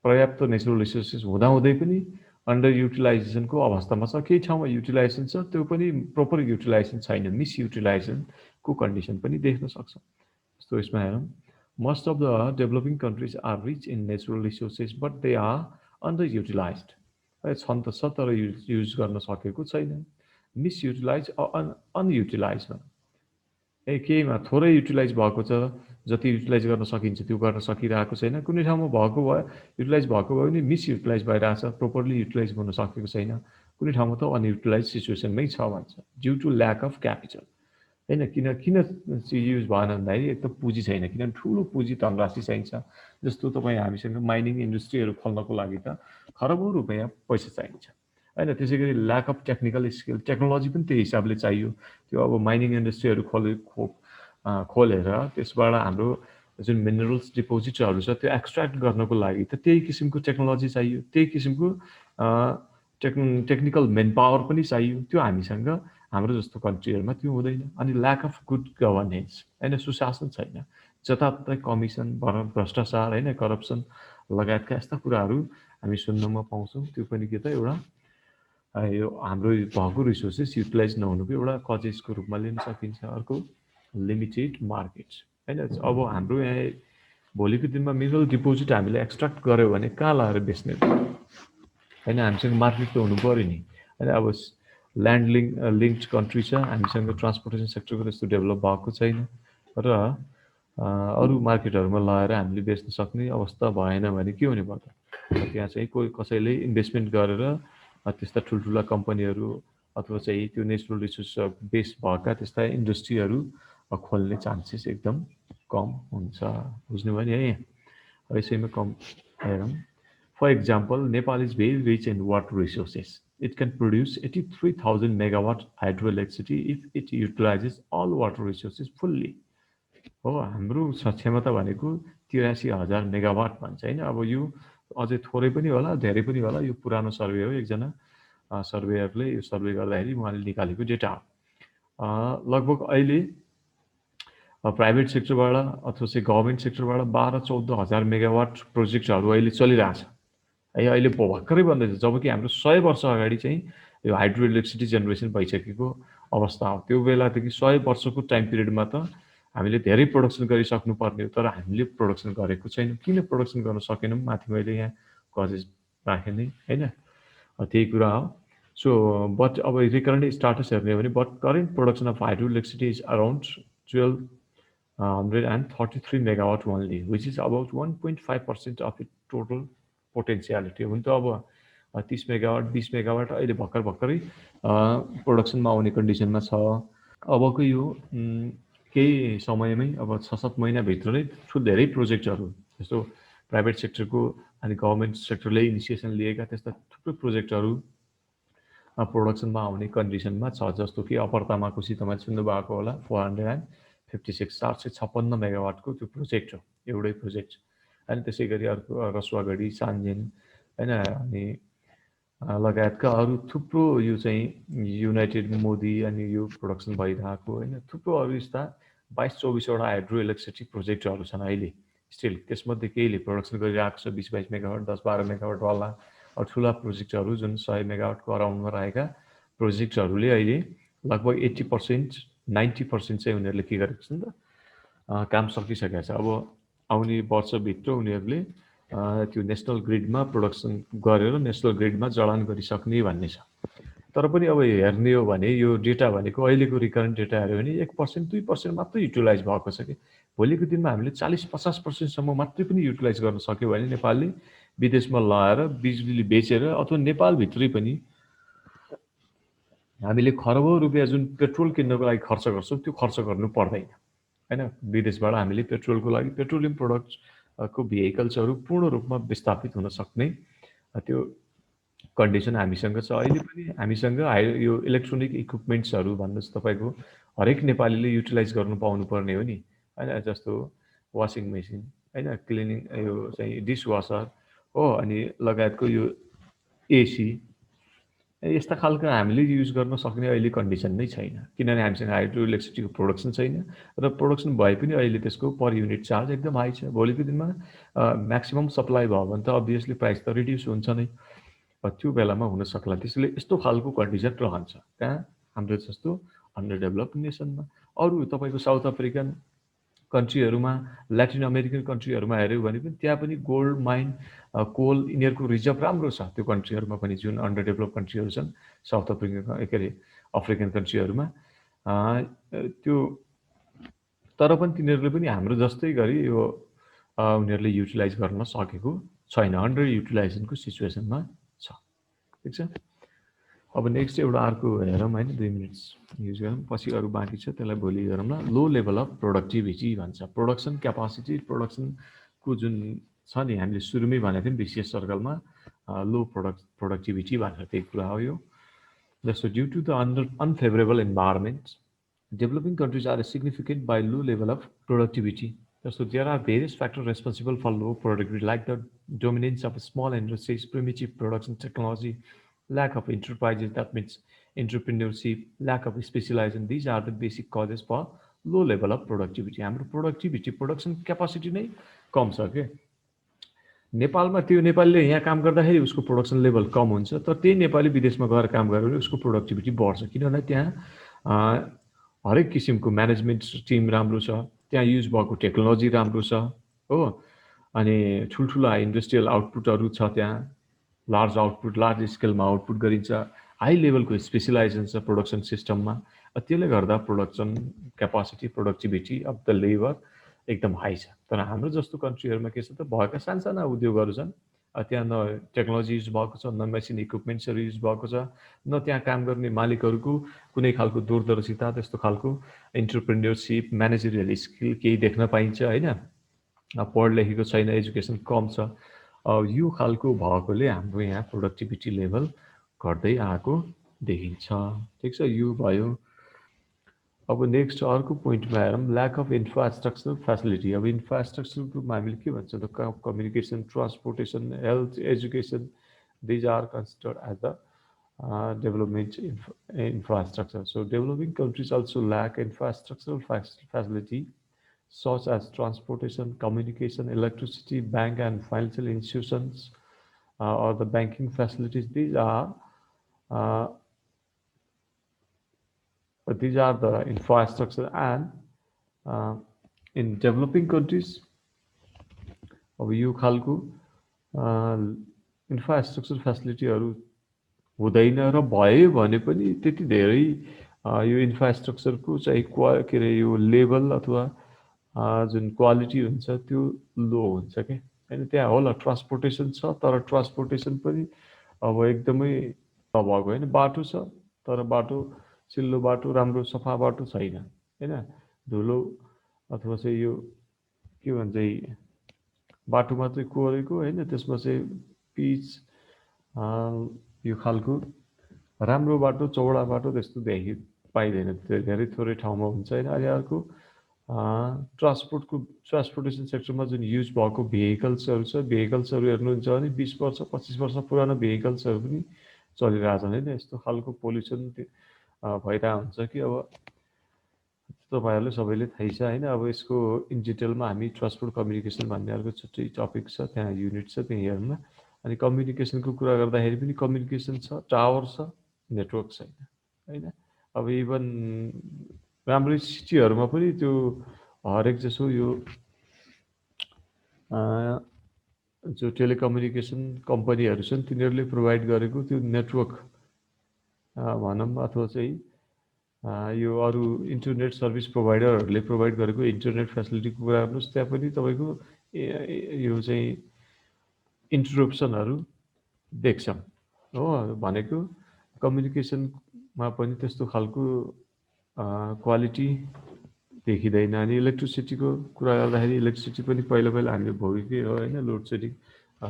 पर्याप्त नेचुरल रिसोर्सेस हुँदाहुँदै पनि अन्डर युटिलाइजेसनको अवस्थामा छ केही ठाउँमा युटिलाइजेसन छ त्यो पनि प्रोपर युटिलाइजेसन छैन मिसयुटिलाइजेसनको कन्डिसन पनि देख्न सक्छ जस्तो यसमा हेरौँ most of the developing countries are rich in natural resources but they are under utilised छन् त छ तर युज गर्न सकेको छैन मिसयुटिलाइज अनयुटिलाइज केहीमा थोरै युटिलाइज भएको छ जति युटिलाइज गर्न सकिन्छ त्यो गर्न सकिरहेको छैन कुनै ठाउँमा भएको भयो युटिलाइज भएको भयो भने मिसयुटिलाइज भइरहेछ प्रोपरली युटिलाइज गर्न सकेको छैन कुनै ठाउँमा त अनयुटिलाइज सिचुएसनमै छ भन्छ due to lack of capital होइन किन युज भएन भन्दाखेरि एक त पुँजी छैन किनभने ठुलो पुँजी धनराशि चाहिन्छ जस्तो तपाईँ हामीसँग माइनिङ इन्डस्ट्रीहरू खोल्नको लागि त खरबौँ रुपियाँ पैसा चाहिन्छ होइन त्यसै गरी lack of technical skill technology पनि त्यही हिसाबले चाहियो त्यो अब माइनिङ इन्डस्ट्रीहरू खोलेर त्यसबाट हाम्रो जुन मिनरल्स डिपोजिटहरू छ त्यो एक्सट्र्याक्ट गर्नको लागि त त्यही किसिमको टेक्नोलोजी चाहियो त्यही किसिमको टेक्निकल मेन पावर पनि चाहियो त्यो हामीसँग हाम्रो जस्तो कन्ट्रीहरूमा त्यो हुँदैन अनि ल्याक अफ गुड गभर्नेन्स होइन सुशासन छैन जताततै कमिसन भ्रष्टाचार होइन करप्सन लगायतका यस्ता कुराहरू हामी सुन्नमा पाउँछौँ त्यो पनि के त एउटा यो हाम्रो भएको रिसोर्सेस युटिलाइज नहुनुको एउटा कजेसको रूपमा लिन सकिन्छ अर्को लिमिटेड मार्केट होइन अब हाम्रो यहाँ भोलिको दिनमा मिनरल डिपोजिट हामीले एक्सट्र्याक्ट गऱ्यो भने कहाँ लगाएर बेच्ने होइन हामीसँग मार्केट त हुनु पऱ्यो नि होइन अब ल्यान्ड लिङ्क्ड कन्ट्री छ हामीसँग ट्रान्सपोर्टेसन सेक्टरको त्यस्तो डेभलप भएको छैन र अरू मार्केटहरूमा लगाएर हामीले बेच्न सक्ने अवस्था भएन भने के हुने भयो त त्यहाँ चाहिँ कोही कसैले इन्भेस्टमेन्ट गरेर त्यस्ता ठुल्ठुला कम्पनीहरू अथवा चाहिँ त्यो नेचुरल रिसोर्स बेस भएका त्यस्ता इन्डस्ट्रीहरू खोल्ने चान्सेस एकदम कम हुन्छ बुझ्नुभयो नि है यसैमा कम हेरौँ for example Nepal is very rich in water resources it can produce 83,000 megawatt hydro electricity if it utilises all water resources fully हो हाम्रो क्षमता भनेको 83,000 मेगावाट भन्छ होइन अब यो अझै थोरै पनि होला धेरै पनि होला यो पुरानो सर्वे हो एकजना सर्वेयरले यो सर्वे गर्दाखेरि उहाँले निकालेको डेटा हो लगभग अहिले प्राइभेट सेक्टरबाट अथवा चाहिँ गभर्मेन्ट सेक्टरबाट 12-14 हजार मेगावाट प्रोजेक्टहरू अहिले चलिरहेछ है अहिले भर्खरै बन्दैछ जबकि हाम्रो 100 वर्ष अगाडि चाहिँ यो हाइड्रो इलेक्ट्रिसिटी जेनेरेसन भइसकेको अवस्था हो त्यो बेलादेखि 100 वर्षको टाइम पिरियडमा त हामीले धेरै प्रोडक्सन गरिसक्नु पर्ने हो तर हामीले प्रोडक्सन गरेको छैनौँ किन प्रोडक्सन गर्न सकेनौँ माथि मैले यहाँ कजेस राखेँ नै होइन त्यही कुरा हो सो बट अब रिकरेन्ट स्टाटस हेर्ने हो भने but current production of hydro electricity is around 1,233 megawatt only, which is about 1.5% of its total potentiality. हुन त अब 30 मेगावाट 20 मेगावाट अहिले भर्खरै प्रोडक्सनमा आउने कन्डिसनमा छ अबको यो केही समयमै अब 6-7 महिनाभित्र नै धेरै प्रोजेक्टहरू जस्तो प्राइभेट सेक्टरको अनि गभर्मेन्ट सेक्टरले इनिसिएसन लिएका त्यस्ता थुप्रै प्रोजेक्टहरू प्रोडक्सनमा आउने कन्डिसनमा छ। जस्तो कि अप्पर तामाकोसी तपाईँले सुन्नुभएको होला 456 456 मेगावाटको त्यो प्रोजेक्ट हो, एउटै प्रोजेक्ट। अनि त्यसै गरी अर्को रसुवागढी, सान्जेन होइन, अनि लगायतका अरू थुप्रो यो चाहिँ युनाइटेड मोदी अनि यो प्रोडक्सन भइरहेको होइन, थुप्रो अरू यस्ता 22-24वटा हाइड्रो इलेक्ट्रिसिटी प्रोजेक्टहरू छन् अहिले स्टिल। त्यसमध्ये केहीले प्रोडक्सन गरिरहेको छ 20-22 मेगावाट, 10-12 मेगावाटवाला ठुला प्रोजेक्टहरू जुन 100 मेगावाटको अराउन्डमा रहेका प्रोजेक्टहरूले अहिले लगभग 80% 90% चाहिँ उनीहरूले के गरेको छ नि त, काम सकिसकेको छ। अब आउने वर्षभित्र उनीहरूले त्यो नेसनल ग्रिडमा प्रोडक्सन गरेर नेसनल ग्रिडमा जडान गरिसक्ने भन्ने छ। तर पनि अब हेर्ने हो भने यो डेटा भनेको अहिलेको रिकरेन्ट डेटा हेऱ्यो भने 1% 2% मात्रै युटिलाइज भएको छ कि भोलिको दिनमा हामीले 40-50% मात्रै पनि युटिलाइज गर्न सक्यो भने नेपालले विदेशमा लगाएर बिजुली बेचेर अथवा नेपालभित्रै पनि हामीले खरबौँ रुपियाँ जुन पेट्रोल किन्नको लागि खर्च गर्छौँ त्यो खर्च गर्नु पर्दैन होइन। विदेशबाट हामीले पेट्रोलको लागि पेट्रोलियम प्रोडक्ट्सको भेहिकल्सहरू पूर्ण रूपमा विस्थापित हुन सक्ने त्यो कन्डिसन हामीसँग छ। अहिले पनि हामीसँग यो इलेक्ट्रोनिक इक्विपमेन्ट्सहरू भन्नुहोस् तपाईँको हरेक नेपालीले युटिलाइज गर्नु पाउनुपर्ने हो नि होइन। जस्तो वासिङ मेसिन होइन, क्लिनिङ यो चाहिँ डिसवासर हो, अनि लगायतको यो एसी, यस्ता खालको हामीले युज गर्न सक्ने अहिले कन्डिसन नै छैन, किनभने हामीसँग हाइड्रो इलेक्ट्रिसिटीको प्रोडक्सन छैन र प्रोडक्सन भए पनि अहिले त्यसको पर युनिट चार्ज एकदम हाई छ। भोलिको दिनमा म्याक्सिमम सप्लाई भयो भने त अभियसली प्राइस त रिड्युस हुन्छ नै, त्यो बेलामा हुन सक्ला। त्यसैले यस्तो खालको कन्डिसन रहन्छ कहाँ हाम्रो जस्तो अन्डर डेभलप नेसनमा। अरू तपाईँको साउथ अफ्रिकन कन्ट्रीहरूमा, ल्याटिन अमेरिकन कन्ट्रीहरूमा हेऱ्यो भने पनि त्यहाँ पनि गोल्ड माइन, कोल, यिनीहरूको रिजर्भ राम्रो छ त्यो कन्ट्रीहरूमा पनि, जुन अन्डर डेभलप कन्ट्रीहरू छन् साउथ अफ्रिकन के अरे अफ्रिकन कन्ट्रीहरूमा त्यो। तर पनि तिनीहरूले पनि हाम्रो जस्तै गरी यो उनीहरूले युटिलाइज गर्न सकेको छैन, अन्डर युटिलाइजेसनको सिचुएसनमा छ। ठिक छ। अब नेक्स्ट एउटा अर्को हेरौँ होइन, 2 मिनट्स युज गरौँ, पछि अरू बाँकी छ त्यसलाई भोलि गरौँ न। लो लेभल अफ प्रोडक्टिभिटी भन्छ, प्रोडक्सन क्यापासिटी, प्रोडक्सनको जुन छ नि, हामीले सुरुमै भनेको थियौँ विशेष सर्कलमा लो प्रोडक्टिभिटी भनेर त्यही कुरा हो यो। जस्तो due to the unfavourable environment developing countries are significant by low level of productivity. So there are various factors responsible for low productivity, like the dominance of small industries, primitive production technology, lack of enterprises, that means entrepreneurship, lack of specialization. These are the basic causes for low level of productivity. हाम्रो productivity, production capacity नै कम छ के। नेपालमा त्यो नेपालीले यहाँ काम गर्दाखेरि उसको प्रोडक्सन लेभल कम हुन्छ, तर त्यही नेपाली विदेशमा गएर काम गर्यो भने उसको प्रोडक्टिभिटी बढ्छ, किनभने त्यहाँ हरेक किसिमको म्यानेजमेन्ट टिम राम्रो छ, त्यहाँ युज भएको टेक्नोलोजी राम्रो छ हो, अनि ठुल्ठुला इन्डस्ट्रियल आउटपुटहरू छ, त्यहाँ लार्ज आउटपुट, लार्ज स्केलमा आउटपुट गरिन्छ, हाई लेभलको स्पेसलाइजेसन छ प्रोडक्सन सिस्टममा। त्यसले गर्दा production capacity, productivity of the labour एकदम हाई छ। तर हाम्रो जस्तो कन्ट्रीहरूमा के छ त, भएका सानसाना उद्योगहरू छन्, त्यहाँ न टेक्नोलोजी युज भएको छ, न मेसिन इक्विपमेन्ट्सहरू युज भएको छ, न त्यहाँ काम गर्ने मालिकहरूको कुनै खालको दूरदर्शिता, त्यस्तो खालको इन्टरप्रेन्योरसिप, म्यानेजरियल स्किल केही देख्न पाइन्छ होइन। पढ लेखेको छैन, एजुकेसन कम छ। यो खालको भएकोले हाम्रो यहाँ प्रोडक्टिभिटी लेभल घट्दै आएको देखिन्छ। ठिक छ, यो भयो। अब नेक्स्ट अर्को पोइन्टमा हेरौँ, ल्याक अफ इन्फ्रास्ट्रक्चरल फेसिलिटी। अब इन्फ्रास्ट्रक्चरको रूपमा हामीले के भन्छ त, communication, transportation, health, education, these are considered as the development infrastructure. So developing countries also lack infrastructural facility such as transportation, communication, electricity, bank and financial institutions, or the banking facilities. These are the infrastructure, and in developing countries अब यो खालको infrastructure फेसिलिटीहरू हुँदैन, र भयो भने पनि त्यति धेरै यो इन्फ्रास्ट्रक्चरको चाहिँ के अरे यो लेभल अथवा जुन क्वालिटी हुन्छ त्यो लो हुन्छ क्या होइन। त्यहाँ होला ट्रान्सपोर्टेसन छ, तर ट्रान्सपोर्टेसन पनि अब एकदमै भएको होइन। बाटो छ, तर बाटो चिल्लो बाटो, राम्रो सफा बाटो छैन होइन। धुलो अथवा चाहिँ यो के भन्छ बाटो मात्रै कोरेको होइन, त्यसमा चाहिँ पिच यो खालको राम्रो बाटो चौडा बाटो त्यस्तो पाइँदैन, धेरै थोरै ठाउँमा हुन्छ होइन। अनि अर्को ट्रान्सपोर्टेसन सेक्टरमा जुन युज भएको भेहिकल्सहरू छ, भेहिकल्सहरू हेर्नुहुन्छ भने 20 वर्ष 25 वर्ष पुरानो भेहिकल्सहरू पनि चलिरहेछन् होइन। यस्तो खालको पोल्युसन भइरहेको हुन्छ कि अब तपाईँहरूले सबैले थाहै छ होइन। अब यसको इन डिटेलमा हामी ट्रान्सपोर्ट कम्युनिकेसन भन्ने अर्को छुट्टै टपिक छ, त्यहाँ युनिट छ, त्यहाँ हेर्न। अनि कम्युनिकेसनको कुरा गर्दाखेरि पनि कम्युनिकेसन छ, टावर छ, नेटवर्क छैन होइन। अब इभन राम्रै सिटीहरूमा पनि त्यो हरेक जसो यो जो टेलिकम्युनिकेसन कम्पनीहरू छन् तिनीहरूले प्रोभाइड गरेको त्यो नेटवर्क भनौँ अथवा चाहिँ यो अरू इन्टरनेट सर्भिस प्रोभाइडरहरूले प्रोभाइड गरेको इन्टरनेट फेसिलिटीको कुरा गर्नुहोस्, त्यहाँ पनि तपाईँको यो चाहिँ इन्टरप्सनहरू देख्छौँ हो। भनेको कम्युनिकेसनमा पनि त्यस्तो खालको क्वालिटी देखिँदैन। अनि इलेक्ट्रिसिटीको कुरा गर्दाखेरि इलेक्ट्रिसिटी पनि पहिला हामीले भोगेकै हो होइन। लोड सेडिङ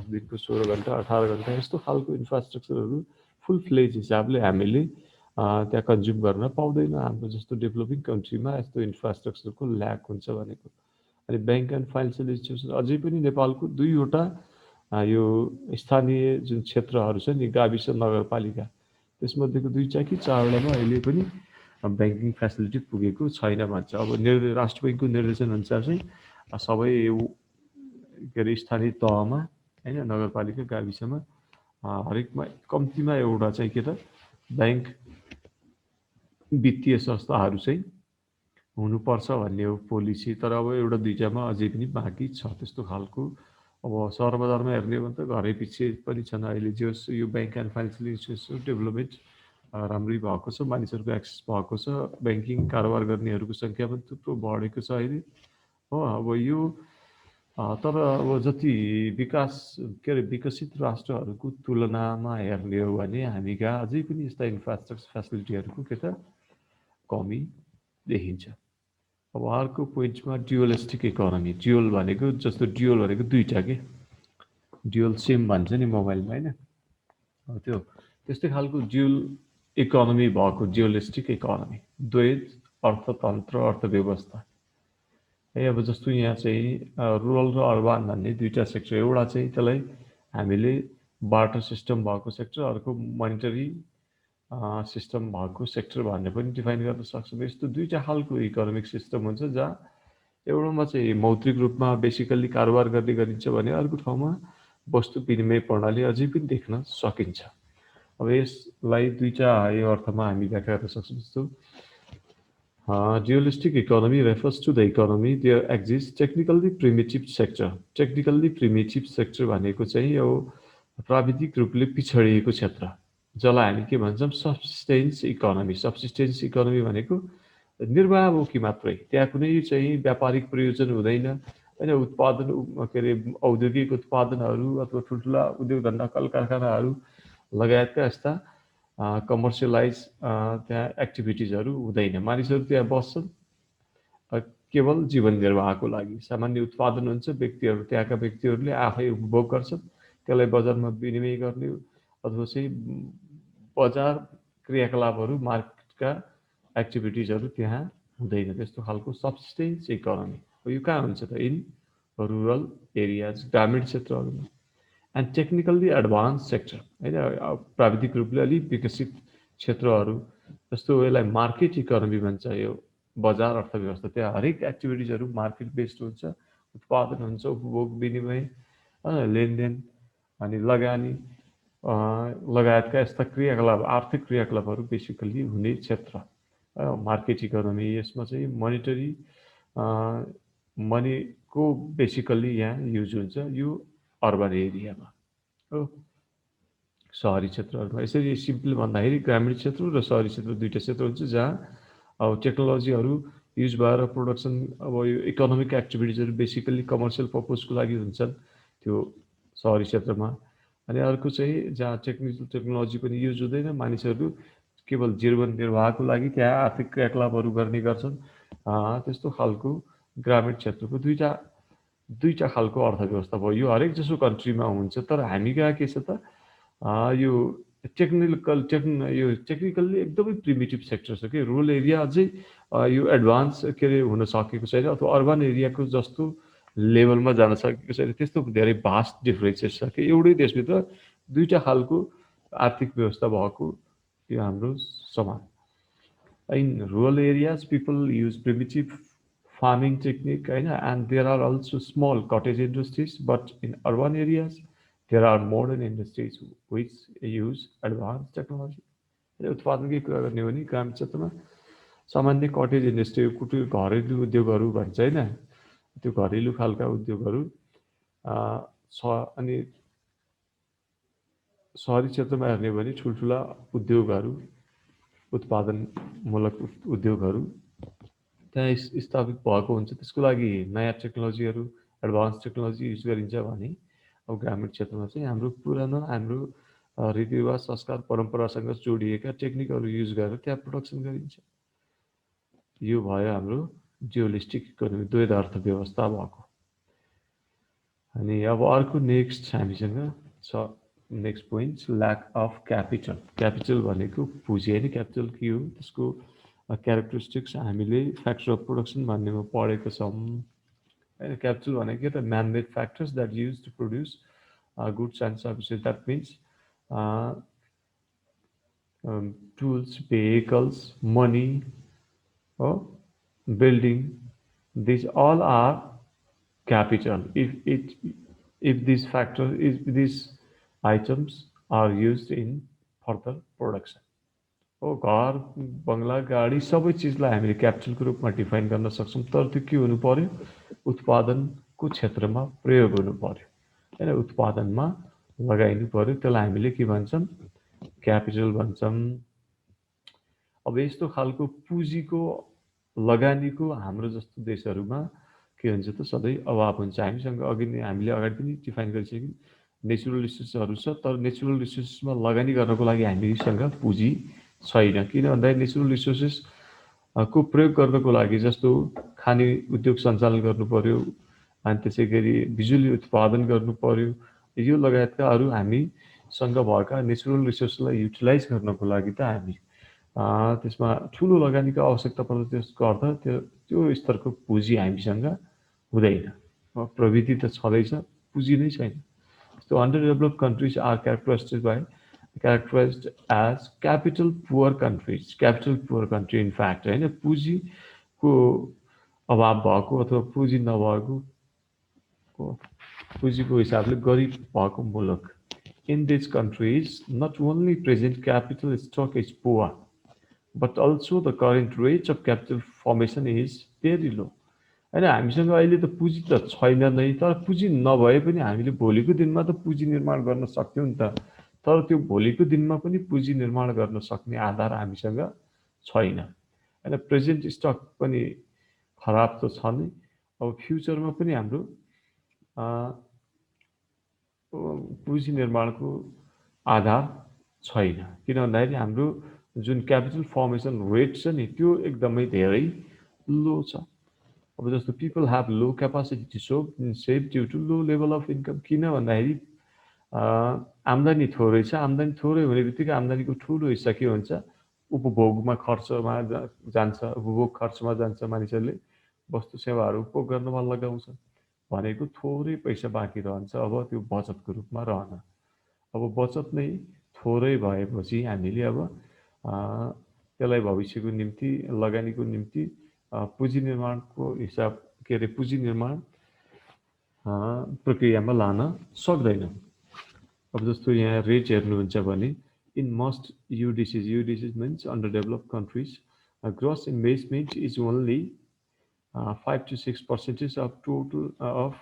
दिनको 16 घन्टा 18 घन्टा यस्तो खालको इन्फ्रास्ट्रक्चरहरू फुल फ्लेज हिसाबले हामीले त्यहाँ कन्ज्युम गर्न पाउँदैन। हाम्रो जस्तो डेभलपिङ कन्ट्रीमा यस्तो इन्फ्रास्ट्रक्चरको ल्याक हुन्छ भनेको। अनि ब्याङ्क एन्ड फाइनेन्सियल इन्स्टिट्युसन अझै पनि नेपालको 2वटा यो स्थानीय जुन क्षेत्रहरू छ नि, गाविस नगरपालिका, त्यसमध्येको 2 कि 4वटामा अहिले पनि ब्याङ्किङ फेसिलिटी पुगेको छैन भन्छ। अब राष्ट्र बैङ्कको निर्देशन अनुसार चाहिँ सबै के अरे स्थानीय तहमा होइन, नगरपालिका गाविसमा हरेकमा कम्तीमा एउटा चाहिँ के त ब्याङ्क वित्तीय संस्थाहरू चाहिँ हुनुपर्छ भन्ने हो पोलिसी। तर अब एउटा 2टामा अझै पनि बाँकी छ त्यस्तो खालको। अब सहर बजारमा हेर्ने हो भने त घरै पछि पनि छन् अहिले। जो यो bank and financial institution development राम्रै भएको छ, मानिसहरूको एक्सेस भएको छ, ब्याङ्किङ कारोबार गर्नेहरूको सङ्ख्या पनि थुप्रो बढेको छ अहिले हो। अब यो तर अब जति विकसित राष्ट्रहरूको तुलनामा हेर्ने हो भने हामी कहाँ अझै पनि यस्ता इन्फ्रास्ट्रक्चर फेसिलिटीहरूको के त कमी देखिन्छ। अब अर्को पोइन्टमा ड्युअलिस्टिक इकोनोमी। ड्युअल भनेको जस्तो ड्युअल भनेको 2टा के ड्युअल सिम भन्छ नि मोबाइलमा होइन, त्यो त्यस्तै खालको ड्युअल इकोनोमी भएको ड्युअलिस्टिक इकोनोमी, द्वैत अर्थतन्त्र अर्थव्यवस्था है। अब जस्तो यहाँ चाहिँ रुरल र अर्बन भन्ने 2टा सेक्टर, एउटा चाहिँ त्यसलाई हामीले बाटर सिस्टम भएको सेक्टर, अर्को मोनिटरी सिस्टम भएको सेक्टर भनेर पनि डिफाइन गर्न सक्छौँ। यस्तो 2टा खालको इकोनोमिक सिस्टम हुन्छ जहाँ एउटामा चाहिँ मौद्रिक रूपमा बेसिकल्ली कारोबार गर्ने गरिन्छ भने अर्को ठाउँमा वस्तु विनिमय प्रणाली अझै पनि देख्न सकिन्छ। अब यसलाई 2टा अर्थमा हामी व्याख्या गर्न सक्छौँ। जस्तो dualistic economy refers to the economy there exists technically primitive sector. Technically primitive sector भनेको चाहिँ यो प्राविधिक रूपले पिछडिएको क्षेत्र, जसलाई हामी के भन्छौँ सब्सिस्टेन्स इकोनोमी। सब्सिस्टेन्स इकोनोमी भनेको निर्वाहमुखी मात्रै, त्यहाँ कुनै चाहिँ व्यापारिक प्रयोजन हुँदैन होइन। उत्पादन के अरे औद्योगिक उत्पादनहरू अथवा ठुल्ठुला उद्योग धन्दा कल कारखानाहरू लगायतका यस्ता कमर्सियलाइज त्यहाँ एक्टिभिटिजहरू हुँदैन। मानिसहरू त्यहाँ बस्छन् केवल जीवन निर्वाहको लागि। सामान्य उत्पादन हुन्छ, व्यक्तिहरू त्यहाँका व्यक्तिहरूले आफै उपभोग गर्छन्, त्यसलाई बजारमा विनिमय गर्ने अथवा चाहिँ बजार क्रियाकलापहरू मार्केटका एक्टिभिटिजहरू त्यहाँ हुँदैन। त्यस्तो खालको सब्सिस्टेन्स इकोनोमी यो कहाँ हुन्छ त इन रुरल एरियाज, ग्रामीण क्षेत्रहरूमा। एन्ड टेक्निकल्ली एडभान्स सेक्टर होइन, प्राविधिक रूपले अलिक विकसित क्षेत्रहरू जस्तो यसलाई मार्केट इकोनोमी भन्छ। यो बजार अर्थव्यवस्था, त्यहाँ हरेक एक्टिभिटिजहरू मार्केट बेस्ड हुन्छ, उत्पादन हुन्छ, उपभोग विनिमय लेनदेन अनि लगानी लगायतका यस्ता क्रियाकलाप आर्थिक क्रियाकलापहरू बेसिकल्ली हुने क्षेत्र मार्केट इकोनोमी। यसमा चाहिँ मोनिटरी मनीको बेसिकल्ली यहाँ युज हुन्छ यो अर्बन एरियामा हो, सहरी क्षेत्रहरूमा। यसरी सिम्पली भन्दाखेरि ग्रामीण क्षेत्र र सहरी क्षेत्र 2टा क्षेत्र हुन्छ जहाँ अब टेक्नोलोजीहरू युज भएर प्रोडक्सन अब यो इकोनोमिक एक्टिभिटिजहरू बेसिकल्ली कमर्सियल पर्पजको लागि हुन्छन् त्यो सहरी क्षेत्रमा। अनि अर्को चाहिँ जहाँ टेक्नोलोजी पनि युज हुँदैन, मानिसहरू केवल जीवन निर्वाहको लागि त्यहाँ आर्थिक क्रियाकलापहरू गर्ने गर्छन्, त्यस्तो खालको ग्रामीण क्षेत्रको 2टा खालको अर्थव्यवस्था भयो। यो हरेक जसो कन्ट्रीमा हुन्छ, तर हामी कहाँ के छ त यो यो टेक्निकल्ली एकदमै प्रिमिटिभ सेक्टर छ कि रुरल एरिया अझै यो एडभान्स के अरे हुन सकेको छैन अथवा अर्बन एरियाको जस्तो लेभलमा जान सकेको छैन त्यस्तो धेरै भास्ट डिफरेन्सेस छ कि एउटै देशभित्र दुईटा खालको आर्थिक व्यवस्था भएको यो हाम्रो समाज in rural areas, people use primitive farming technique, and there are also small cottage industries. But in urban areas, there are modern industries which use advanced technology. उत्पादनकै कुरा गर्ने हो भने ग्रामीण क्षेत्रमा सामान्य कटेज इन्डस्ट्री कुटीर घरेलु उद्योगहरू भन्छ होइन त्यो घरेलु खालका उद्योगहरू अनि सहरी क्षेत्रमा हेर्ने हो भने ठुल्ठुला उद्योगहरू उत्पादनमूलक उद्योगहरू त्यहाँ स्थापित भएको हुन्छ त्यसको लागि नयाँ टेक्नोलोजीहरू एडभान्स टेक्नोलोजी युज गरिन्छ भने अब ग्रामीण क्षेत्रमा चाहिँ हाम्रो पुरानो हाम्रो रीतिरिवाज संस्कार परम्परासँग जोडिएका टेक्निकहरू युज गरेर त्यहाँ प्रोडक्सन गरिन्छ यो भयो हाम्रो ड्युअलिस्टिक इकोनोमी द्वैध अर्थव्यवस्था भएको अनि अब अर्को नेक्स्ट हामीसँग छ next point lack of capital capital भनेको पुँजी होइन क्यापिटल के हो त्यसको क्यारेक्टरिस्टिक्स हामीले फ्याक्टर अफ प्रोडक्सन भन्नेमा पढेको छौँ होइन क्यापिटल भनेको के त manmade factors that use to produce goods and services that means tools, vehicles, money, or building. These all are capital. If these items are used in further production. हो घर बङ्गला गाडी सबै चिजलाई हामीले क्यापिटलको रूपमा डिफाइन गर्न सक्छौँ तर त्यो के हुनु पर्यो उत्पादनको क्षेत्रमा प्रयोग हुनु पर्यो हैन उत्पादनमा लगाइनु पर्यो त्यसलाई हामीले के भन्छौँ क्यापिटल भन्छौँ अब यस्तो खालको पुँजीको लगानीको हाम्रो जस्तो देशहरूमा के हुन्छ त सधैँ अभाव हुन्छ हामीसँग अघि नै हामीले अगाडि पनि डिफाइन गरिसक्यौँ नेचुरल रिसोर्सहरू छ तर नेचुरल रिसोर्समा लगानी गर्नको लागि हामीसँग पुँजी छैन किन भन्दाखेरि नेचुरल रिसोर्सेस को प्रयोग गर्नको लागि जस्तो खाने उद्योग सञ्चालन गर्नु पर्यो अनि त्यसै गरी बिजुली उत्पादन गर्नु पर्यो यो लगायतका अरू हामीसँग भएका नेचुरल रिसोर्सलाई युटिलाइज गर्नको लागि त हामी त्यसमा ठुलो लगानीको आवश्यकता पर्छ त्यसको अर्थ त्यो स्तरको पुँजी हामीसँग हुँदैन प्रविधि त छँदैछ पुँजी नै छैन So underdeveloped countries are characterized as capital poor countries. Capital poor country in fact, होइन पुँजीको अभाव भएको अथवा पुँजी नभएको पुँजीको हिसाबले गरिब भएको मुलुक. In these countries, not only present capital stock is poor, but also the current rate of capital formation is very low. होइन हामीसँग अहिले त पुँजी त छैन नै तर पुँजी नभए पनि हामीले भोलिको दिनमा त पुँजी निर्माण गर्न सक्थ्यौँ नि त तर त्यो भोलिको दिनमा पनि पुँजी निर्माण गर्न सक्ने आधार हामीसँग छैन होइन प्रेजेन्ट स्टक पनि खराब त छ नै अब फ्युचरमा पनि हाम्रो पुँजी निर्माणको आधार छैन किन भन्दाखेरि हाम्रो जुन क्यापिटल फर्मेसन रेट छ नि त्यो एकदमै धेरै लो छ अब जस्तो people have low capacity to save due to low level of income किन भन्दाखेरि आम्दानी थोरै छ आम्दानी थोरै हुने बित्तिकै आम्दानीको ठुलो हिस्सा के हुन्छ उपभोगमा खर्चमा जान्छ उपभोग खर्चमा जान्छ मानिसहरूले वस्तु सेवाहरू उपभोग गर्नमा लगाउँछ भनेको थोरै पैसा बाँकी रहन्छ अब त्यो बचतको रूपमा रहन अब बचत नै थोरै भएपछि हामीले अब त्यसलाई भविष्यको निम्ति लगानीको निम्ति पुँजी निर्माणको हिसाब के अरे पुँजी निर्माण प्रक्रियामा लान सक्दैनौँ अब जस्तो यहाँ रेट हेर्नुहुन्छ भने in most UDCs means under developed countries gross investment is only 5 to 6% of total of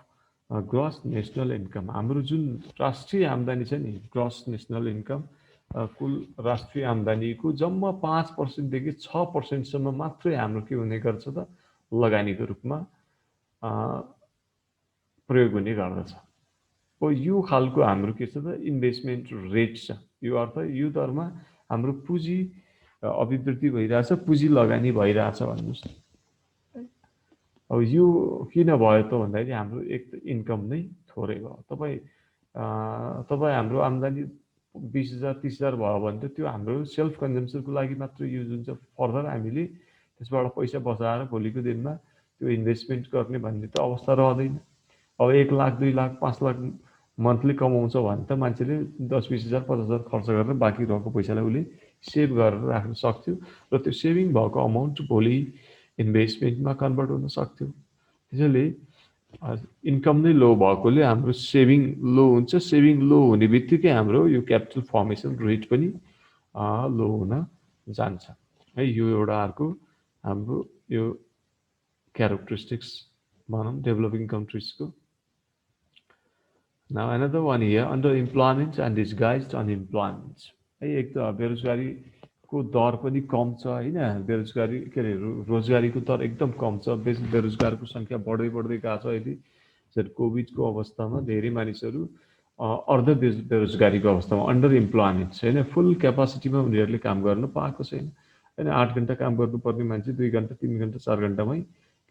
gross national income हाम्रो जुन राष्ट्रिय आम्दानी छ नि ग्रोस नेसनल इन्कम कुल राष्ट्रिय आम्दानीको जम्मा 5% देखि 6% सम्म मात्रै हाम्रो के हुने गर्छ त लगानीको रूपमा प्रयोग हुने गर्दछ हो यो खालको हाम्रो के छ त इन्भेस्टमेन्ट रेट छ यो अर्थ यो दरमा हाम्रो पुँजी अभिवृद्धि भइरहेछ पुँजी लगानी भइरहेछ भन्नुस् अब यो किन भयो त भन्दाखेरि हाम्रो एक इन्कम नै थोरै भयो तपाईँ हाम्रो आम्दानी 20,000 30,000 भयो भने त त्यो हाम्रो सेल्फ कन्जम्सनको लागि मात्र युज हुन्छ। फर्दर हामीले त्यसबाट पैसा बचाएर भोलिको दिनमा त्यो इन्भेस्टमेन्ट गर्ने भन्ने त अवस्था रहँदैन। अब 1 लाख 2 लाख 5 लाख मन्थली कमाउँछ भने त मान्छेले 10-20,000 50,000 खर्च गरेर बाँकी रहेको पैसालाई उसले सेभ गरेर राख्न सक्थ्यो र त्यो सेभिङ भएको अमाउन्ट भोलि इन्भेस्टमेन्टमा कन्भर्ट हुन सक्थ्यो। त्यसैले इन्कम नै लो भएकोले हाम्रो सेभिङ लो हुन्छ। सेभिङ लो हुने बित्तिकै हाम्रो यो क्यापिटल फर्मेसन रेट पनि लो हुन जान्छ है। यो एउटा अर्को हाम्रो यो क्यारेक्टरिस्टिक्स भनौँ developing कन्ट्रिजको। Now another one here, underemployment and disguised unemployment है। एक त बेरोजगारीको दर पनि कम छ हैन, बेरोजगारी के अरे रोजगारीको दर एकदम कम छ, बेरोजगारको संख्या बढ्दै बढ्दै गएको छ। अहिले जब कोभिडको अवस्थामा धेरै मानिसहरू अर्ध बेरोजगारीको अवस्थामा अन्डर इम्प्लोयमेन्ट छैन, फुल क्यापासिटीमा उनीहरूले काम गर्न पाएको छैन हैन। 8 घण्टा काम गर्नुपर्ने मान्छे 2 घण्टा 3 घण्टा 4 घण्टामै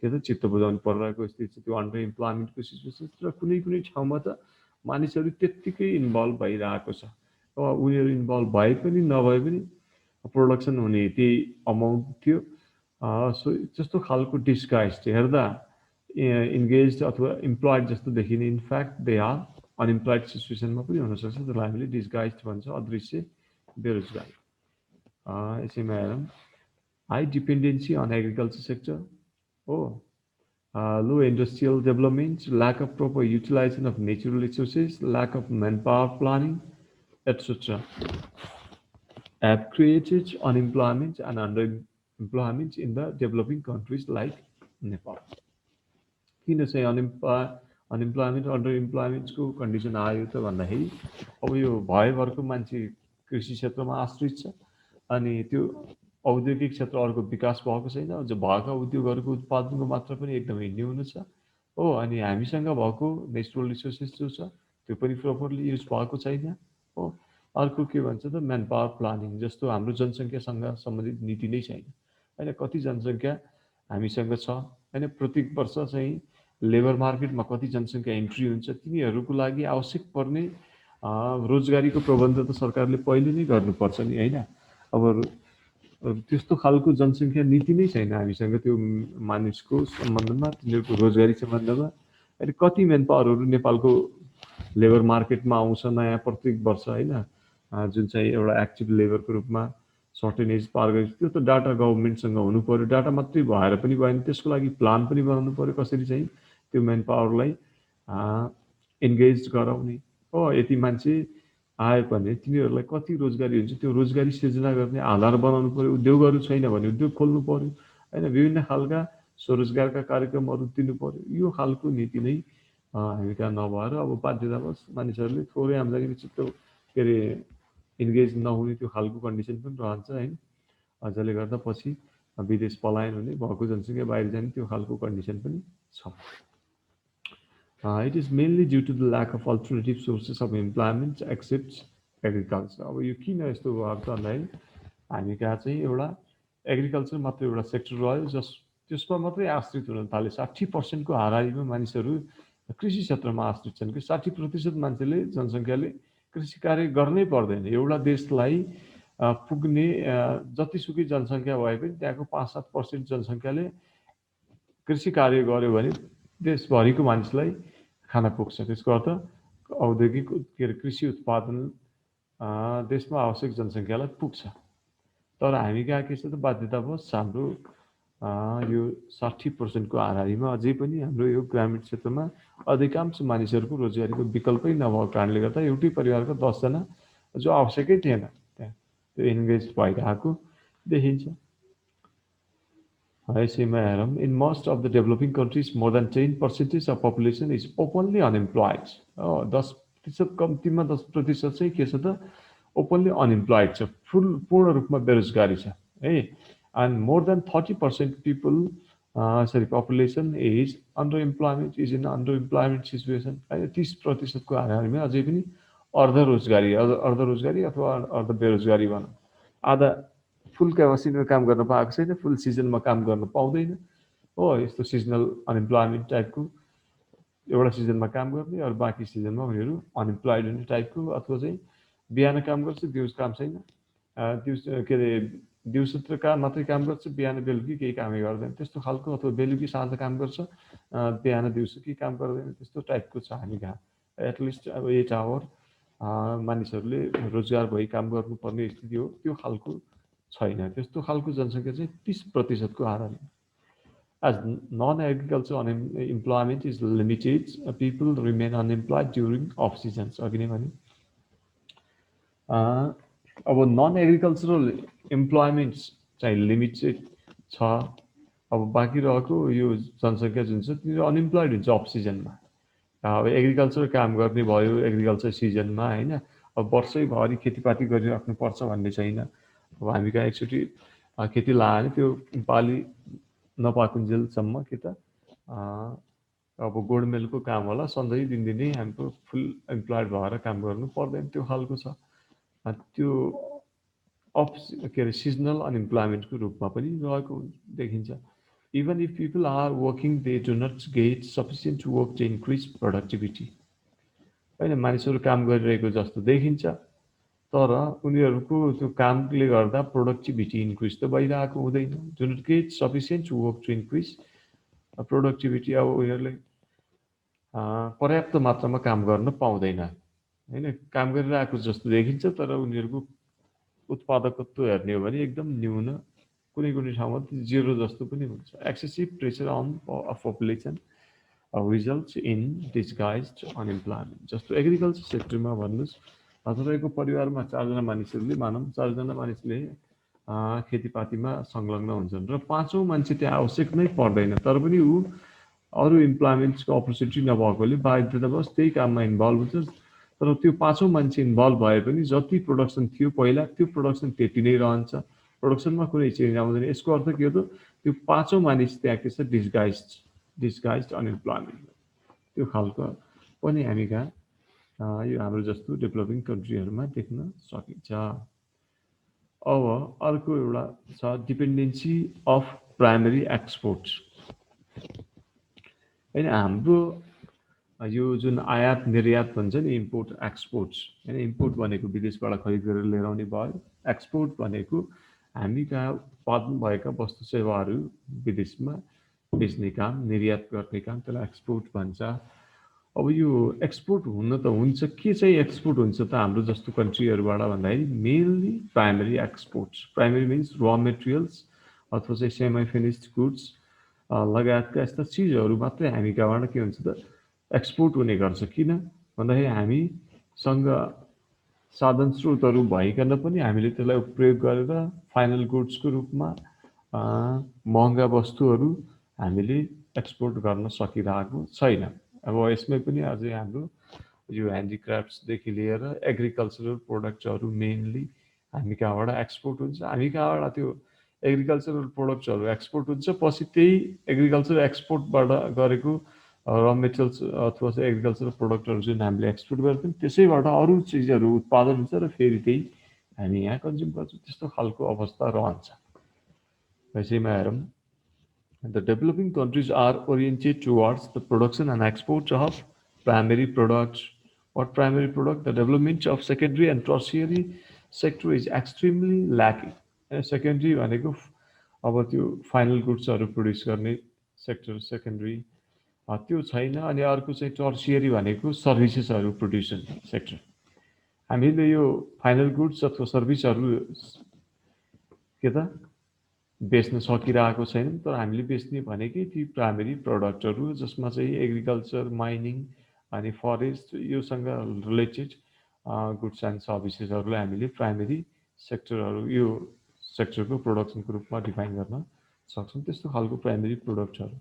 के त चित्त बुझाउनु परिरहेको स्थिति छ। त्यो अन्डर इम्प्लोयमेन्टको सिचुएसन र कुनै कुनै ठाउँमा त मानिसहरू त्यत्तिकै इन्भल्भ भइरहेको छ। अब उनीहरू इन्भल्भ भए पनि नभए पनि प्रोडक्सन हुने त्यही अमाउन्ट थियो। सो जस्तो खालको डिस्गाइज हेर्दा इन्गेज अथवा इम्प्लोइड जस्तो देखिने, इनफ्याक्ट दे आर अनइम्प्लोइड सिचुएसनमा पनि हुनसक्छ। त्यसलाई हामीले डिस्गाइज भन्छ, अदृश्य बेरोजगारी। यसैमा हेरौँ, high dependency on agriculture sector हो, low industrial development, lack of proper utilization of natural resources, lack of manpower planning, etc. have created unemployment and underemployment in the developing countries like Nepal. किन चाहिँ unemployment अन्डरइम्प्लोयमेन्टको condition आयो त भन्दाखेरि अब यो भयभरको मान्छे कृषि क्षेत्रमा आश्रित छ अनि त्यो औद्योगिक क्षेत्र अर्को विकास भएको छैन। जो भएका उद्योगहरूको उत्पादनको मात्रा पनि एकदमै न्यून छ हो। अनि हामीसँग भएको नेचुरल रिसोर्सेस जो छ त्यो पनि प्रपरली युज भएको छैन हो। अर्को के भन्छ त म्यान पावर प्लानिङ, जस्तो हाम्रो जनसङ्ख्यासँग सम्बन्धित नीति नै छैन हैन। कति जनसङ्ख्या हामीसँग छ हैन, प्रत्येक वर्ष चाहिँ लेबर मार्केटमा कति जनसङ्ख्या इन्ट्री हुन्छ, तिनीहरूको लागि आवश्यक पर्ने रोजगारीको प्रबन्ध त सरकारले पहिले नै गर्नुपर्छ नि हैन। अब त्यस्तो खालको जनसङ्ख्या नीति नै छैन हामीसँग त्यो मानिसको सम्बन्धमा, तिनीहरूको रोजगारी सम्बन्धमा। अनि कति म्यान पावरहरू नेपालको लेबर मार्केटमा आउँछ नयाँ प्रत्येक वर्ष हैन, जुन चाहिँ एउटा एक्टिभ लेबरको रूपमा सर्टेनेज पार गरेको, त्यो त डाटा गभर्मेन्टसँग हुनु पर्यो। डाटा मात्रै भएर पनि भएन, त्यसको लागि प्लान पनि बनाउनु पर्यो, कसरी चाहिँ त्यो म्यान पावरलाई इन्गेज गराउने हो। यति मान्छे आयो भने तिनीहरूलाई कति रोजगारी हुन्छ, त्यो रोजगारी सिर्जना गर्ने आधार बनाउनु पर्यो। उद्योगहरू छैन भने उद्योग खोल्नु पर्यो हैन, विभिन्न खालका स्वरोजगारका कार्यक्रमहरू दिनु पर्यो। यो खालको नीति नै हामी कहाँ नभएर अब बाध्यतावश मानिसहरूले थोरै आम्दानीको चित्त के अरे इन्गेज नहुने त्यो खालको कन्डिसन पनि रहन्छ हैन। जसले गर्दा पछि विदेश पलायन हुने, भएको जनसङ्ख्या बाहिर जाने त्यो खालको कन्डिसन पनि छ। It is mainly due to the lack of alternative sources of employment except agriculture. अब यो किन यस्तो भयो त भन्दाखेरि हामी कहाँ चाहिँ एउटा एग्रिकल्चर मात्र एउटा सेक्टर रह्यो त्यसमा मात्रै आश्रित हुन थाले। 60% को हाराहारीमा मानिसहरू कृषि क्षेत्रमा आश्रित छन् कि 60% मान्छेले जनसङ्ख्याले कृषि कार्य गर्नै पर्दैन। एउटा देशलाई पुग्ने जतिसुकै जनसङ्ख्या भए पनि त्यहाँको 5-7% जनसङ्ख्याले कृषि कार्य गर्यो भने देशभरिको मानिसलाई खाना पुग्छ। त्यसको अर्थ औद्योगिक के अरे कृषि उत्पादन देशमा आवश्यक जनसङ्ख्यालाई पुग्छ। तर हामी कहाँ के छ त बाध्यतावश हाम्रो यो 60% को हाराहारीमा अझै पनि हाम्रो यो ग्रामीण क्षेत्रमा अधिकांश मानिसहरूको रोजगारीको विकल्पै नभएको कारणले गर्दा एउटै परिवारका 10 जना जो आवश्यकै थिएन त्यहाँ त्यो इन्गेज भइरहेको देखिन्छ। यसैमा हेरौँ, in most of the developing countries more than 10% of population is openly unemployed. 10% कम्तीमा 10% चाहिँ के छ त ओपनली अनइम्प्लोइड छ, पूर्ण रूपमा बेरोजगारी छ है। And more than 30% people population is under employment, is in under employment situation है। 30% को हाराहारीमा अझै पनि अर्धरोजगारी अथवा अर्ध बेरोजगारी भनौँ। आधा फुल क्यापासिटीमा काम गर्न पाएको छैन, फुल सिजनमा काम गर्न पाउँदैन हो। यस्तो सिजनल अनइम्प्लोइमेन्ट टाइपको, एउटा सिजनमा काम गर्ने अरू बाँकी सिजनमा उनीहरू अनइम्प्लोइड हुने टाइपको, अथवा चाहिँ बिहान काम गर्छ, दिउँसो काम छैन। दिउँसो के अरे दिउँसो मात्रै काम गर्छ, बिहान बेलुकी केही कामै गर्दैन, त्यस्तो खालको। अथवा बेलुकी साँझ काम गर्छ, बिहान दिउँसो केही काम गर्दैन, त्यस्तो टाइपको छ हामी कहाँ। एटलिस्ट अब 8 आवर मानिसहरूले रोजगार भई काम गर्नुपर्ने स्थिति हो, त्यो खालको छैन। त्यस्तो खालको जनसङ्ख्या चाहिँ 30% को हाराले। As non-agriculture unemployment is limited, people remain unemployed during off seasons. अघि नै भने अब नन एग्रिकल्चरल इम्प्लोइमेन्ट्स चाहिँ लिमिटेड छ। अब बाँकी रहेको यो जनसङ्ख्या जुन छ तिनीहरू अनइम्प्लोइड हुन्छ अफ सिजनमा। अब एग्रिकल्चर काम गर्ने भयो एग्रिकल्चर सिजनमा होइन। अब वर्षैभरि खेतीपाती गरिराख्नुपर्छ भन्ने छैन। अब हामी कहाँ एकचोटि खेती लगायो भने त्यो बाली नपाकुन्जेलसम्म कि त अब गोडमेलको काम होला, सधैँ दिनदिनै हाम्रो फुल इम्प्लोइड भएर काम गर्नु पर्दैन, त्यो खालको छ। त्यो अफ के अरे सिजनल अनइम्प्लोइमेन्टको रूपमा पनि रहेको देखिन्छ। Even if people are working they do not get sufficient work to increase productivity. होइन, मानिसहरू काम गरिरहेको जस्तो देखिन्छ, तर उनीहरूको त्यो कामले गर्दा प्रोडक्टिभिटी इन्क्रिज त भइरहेको हुँदैन। Do not get sufficient work to increase productivity. अब उनीहरूले पर्याप्त मात्रामा काम गर्न पाउँदैन होइन। काम गरिरहेको जस्तो देखिन्छ, तर उनीहरूको उत्पादकत्व हेर्ने हो भने एकदम न्यून, कुनै कुनै ठाउँमा जेरो जस्तो पनि हुन्छ। Excessive pressure on population results in disguised unemployment. जस्तो एग्रिकल्चर सेक्टरमा भन्नुहोस्, तपाईँको परिवारमा 4जना मानिसहरूले मानौँ 4जना मानिसले खेतीपातीमा संलग्न हुन्छन् र 5औँ मान्छे त्यहाँ आवश्यक नै पर्दैन, तर पनि ऊ अरू इम्प्लोइमेन्ट्सको अपर्च्युनिटी नभएकोले बाध्यतावश त्यही काममा इन्भल्भ हुन्छ। तर त्यो 5औँ मान्छे इन्भल्भ भए पनि जति प्रोडक्सन थियो पहिला त्यो प्रोडक्सन त्यति नै रहन्छ, प्रोडक्सनमा कुनै चेन्ज आउँदैन। यसको अर्थ के हो त, त्यो 5औँ मानिस त्यहाँ के छ, डिस्गाइज्ड अनइम्प्लोइमेन्ट। त्यो खालको पनि हामी कहाँ यो हाम्रो जस्तो डेभलपिङ कन्ट्रीहरूमा देख्न सकिन्छ। अब अर्को एउटा छ डिपेन्डेन्सी अफ प्राइमेरी एक्सपोर्ट्स होइन। हाम्रो यो जुन आयात निर्यात भन्छ नि, इम्पोर्ट एक्सपोर्ट्स होइन। इम्पोर्ट भनेको विदेशबाट खरिद गरेर लिएर आउने भयो, एक्सपोर्ट भनेको हामी कहाँ उत्पादन भएका वस्तु सेवाहरू विदेशमा बेच्ने काम, निर्यात गर्ने काम, त्यसलाई एक्सपोर्ट भन्छ। अब यो एक्सपोर्ट हुन त हुन्छ, के चाहिँ एक्सपोर्ट हुन्छ त हाम्रो जस्तो कन्ट्रीहरूबाट भन्दाखेरि mainly primary exports. Primary means र मेटेरियल्स अथवा चाहिँ सेमी फिनिस्ड गुड्स लगायतका यस्ता चिजहरू मात्रै हामी कहाँबाट के हुन्छ त एक्सपोर्ट हुने गर्छ। किन भन्दाखेरि हामीसँग साधन स्रोतहरू भइकन पनि हामीले त्यसलाई प्रयोग गरेर फाइनल गुड्सको रूपमा महँगा वस्तुहरू हामीले एक्सपोर्ट गर्न सकिरहेको छैन। अब यसमै पनि अझै हाम्रो यो ह्यान्डिक्राफ्ट्सदेखि लिएर एग्रिकल्चरल प्रोडक्ट्सहरू मेनली हामी कहाँबाट एक्सपोर्ट हुन्छ। हामी कहाँबाट त्यो एग्रिकल्चरल प्रोडक्ट्सहरू एक्सपोर्ट हुन्छ, पछि त्यही एग्रिकल्चर एक्सपोर्टबाट गरेको र मेटेरियल्स अथवा चाहिँ एग्रिकल्चरल प्रोडक्टहरू जुन हामीले एक्सपोर्ट गर्छौँ त्यसैबाट अरू चिजहरू उत्पादन हुन्छ र फेरि त्यही हामी यहाँ कन्ज्युम गर्छौँ। त्यस्तो खालको अवस्था रहन्छ। यसैमा हेरौँ, the developing countries are oriented towards the production and export of primary products. What primary product? The development of secondary and tertiary sector is extremely lacking. Secondary भनेको अब त्यो फाइनल गुड्सहरू प्रड्युस गर्ने सेक्टर सेकेन्डरी त्यो छैन। अनि अर्को चाहिँ tertiary भनेको सर्भिसेसहरू प्रोड्युसन सेक्टर। हामीले यो फाइनल गुड्स अथवा सर्भिसहरू के त बेच्न सकिरहेको छैनौँ, तर हामीले बेच्ने भनेकै ती प्राइमेरी प्रडक्टहरू जसमा चाहिँ एग्रिकल्चर, माइनिङ अनि फरेस्ट योसँग रिलेटेड गुड्स एन्ड सर्भिसेसहरूलाई हामीले प्राइमेरी सेक्टरहरू यो सेक्टरको प्रोडक्सनको रूपमा डिफाइन गर्न सक्छौँ। त्यस्तो खालको प्राइमेरी प्रोडक्टहरू।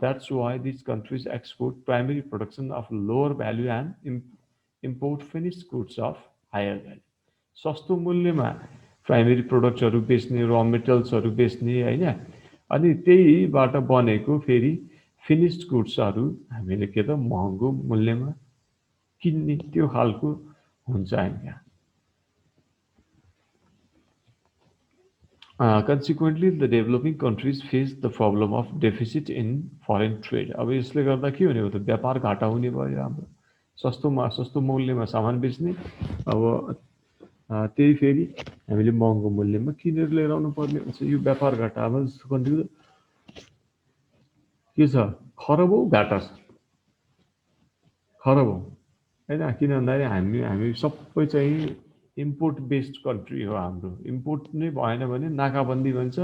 That's why these countries export primary production of lower value and import finished goods of higher value. सस्तो मूल्यमा प्राइमेरी प्रोडक्ट्सहरू बेच्ने, र मेटेरियल्सहरू बेच्ने होइन। अनि त्यहीबाट बनेको फेरि फिनिस्ड गुड्सहरू हामीले के त महँगो मूल्यमा किन्ने, त्यो खालको हुन्छ हामी यहाँ। Consequently, the developing countries face the problem of deficit in foreign trade. अब यसले गर्दा के हुने हो त, व्यापार घाटा हुने भयो हाम्रो। सस्तो मूल्यमा सामान बेच्ने, अब त्यही फेरि हामीले महँगो मूल्यमा किनेर लिएर आउनु पर्ने हुन्छ। यो व्यापार घाटामा जस्तो कन्ट्रीको के छ, खरब हो घाटा छ, खरब हो होइन। किन भन्दाखेरि हामी सबै चाहिँ इम्पोर्ट बेस्ड कन्ट्री हो हाम्रो। इम्पोर्ट नै भएन भने नाकाबन्दी भन्छ,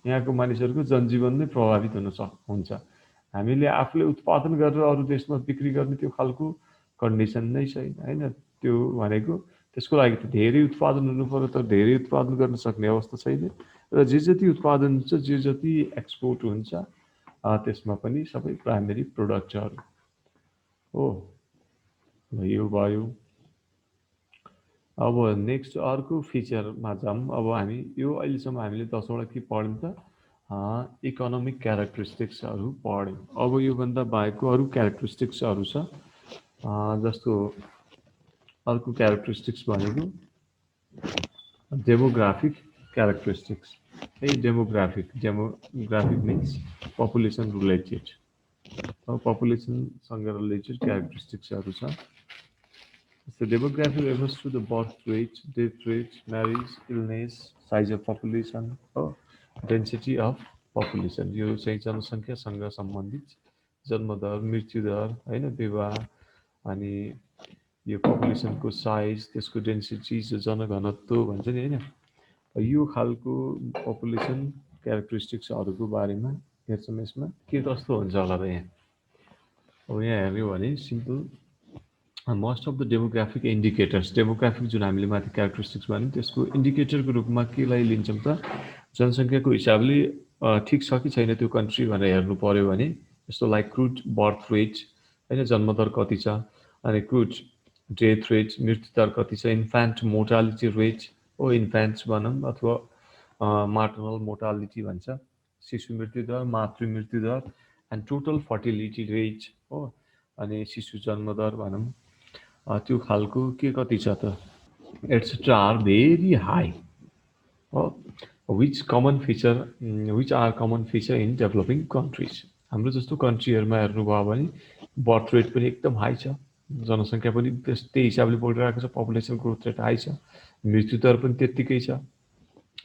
यहाँको मानिसहरूको जनजीवन नै प्रभावित हुन्छ। हामीले आफूले उत्पादन गरेर अरू देशमा बिक्री गर्ने त्यो खालको कन्डिसन नै छैन होइन। त्यो भनेको त्यसको लागि त धेरै उत्पादन हुनु पर्यो, तर धेरै उत्पादन गर्न सक्ने अवस्था छैन। र जे जति उत्पादन हुन्छ, जे जति एक्सपोर्ट हुन्छ, त्यसमा पनि सबै प्राइमेरी प्रोडक्टहरू हो। यो भयो। अब नेक्स्ट अर्को फिचरमा जाऊँ। अब हामी यो अहिलेसम्म हामीले 10वटा के पढ्यौँ त, इकोनोमिक क्यारेक्टरिस्टिक्सहरू पढ्यौँ। अब योभन्दा बाहेकको अरू क्यारेक्टरिस्टिक्सहरू छ, जस्तो अर्को क्यारेक्टरिस्टिक्स भनेको डेमोग्राफिक क्यारेक्टरिस्टिक्स है। डेमोग्राफिक मिन्स पपुलेसन रिलेटेड, पपुलेसनसँग रिलेटेड क्यारेक्टरिस्टिक्सहरू छ। So demography refers to the birth rate, death rate, marriage, illness, size of population, density of population. यो चाहिँ जनसङ्ख्यासँग सम्बन्धित जन्मदर, मृत्युदर होइन, विवाह, अनि यो पपुलेसनको साइज, त्यसको डेन्सिटी, जनघनत्व भन्छ नि होइन। यो खालको पपुलेसन क्यारेक्टरिस्टिक्सहरूको बारेमा हेर्छौँ। यसमा के कस्तो हुन्छ होला त यहाँ। अब यहाँ हेर्ने हो भने simple, most of the demographic indicators, demographic जुन हामीले माथि क्यारेक्टरिस्टिक्स भन्यौँ त्यसको इन्डिकेटरको रूपमा केलाई लिन्छौँ त, जनसङ्ख्याको हिसाबले ठिक छ कि छैन त्यो कन्ट्री भनेर हेर्नु पर्यो भने, जस्तो लाइक क्रुड बर्थ रेट होइन, जन्मदर कति छ, अनि क्रुड डेथ रेट, मृत्युदर कति छ, इन्फान्ट मोर्टालिटी रेट हो, इन्फान्ट्स भनौँ अथवा माटर्नल मोर्टालिटी भन्छ, शिशु मृत्युदर, मातृ मृत्युदर, एन्ड टोटल फर्टिलिटी रेट हो, अनि शिशु जन्मदर भनौँ, त्यो खालको के कति छ त, एट्सेट्रा आर भेरी हाई हो, which are common feature in developing countries. हाम्रो जस्तो कन्ट्रीहरूमा हेर्नुभयो भने बर्थ रेट पनि एकदम हाई छ, जनसङ्ख्या पनि त्यही हिसाबले बढिरहेको छ, पपुलेसन ग्रोथ रेट हाई छ, मृत्युदर पनि त्यत्तिकै छ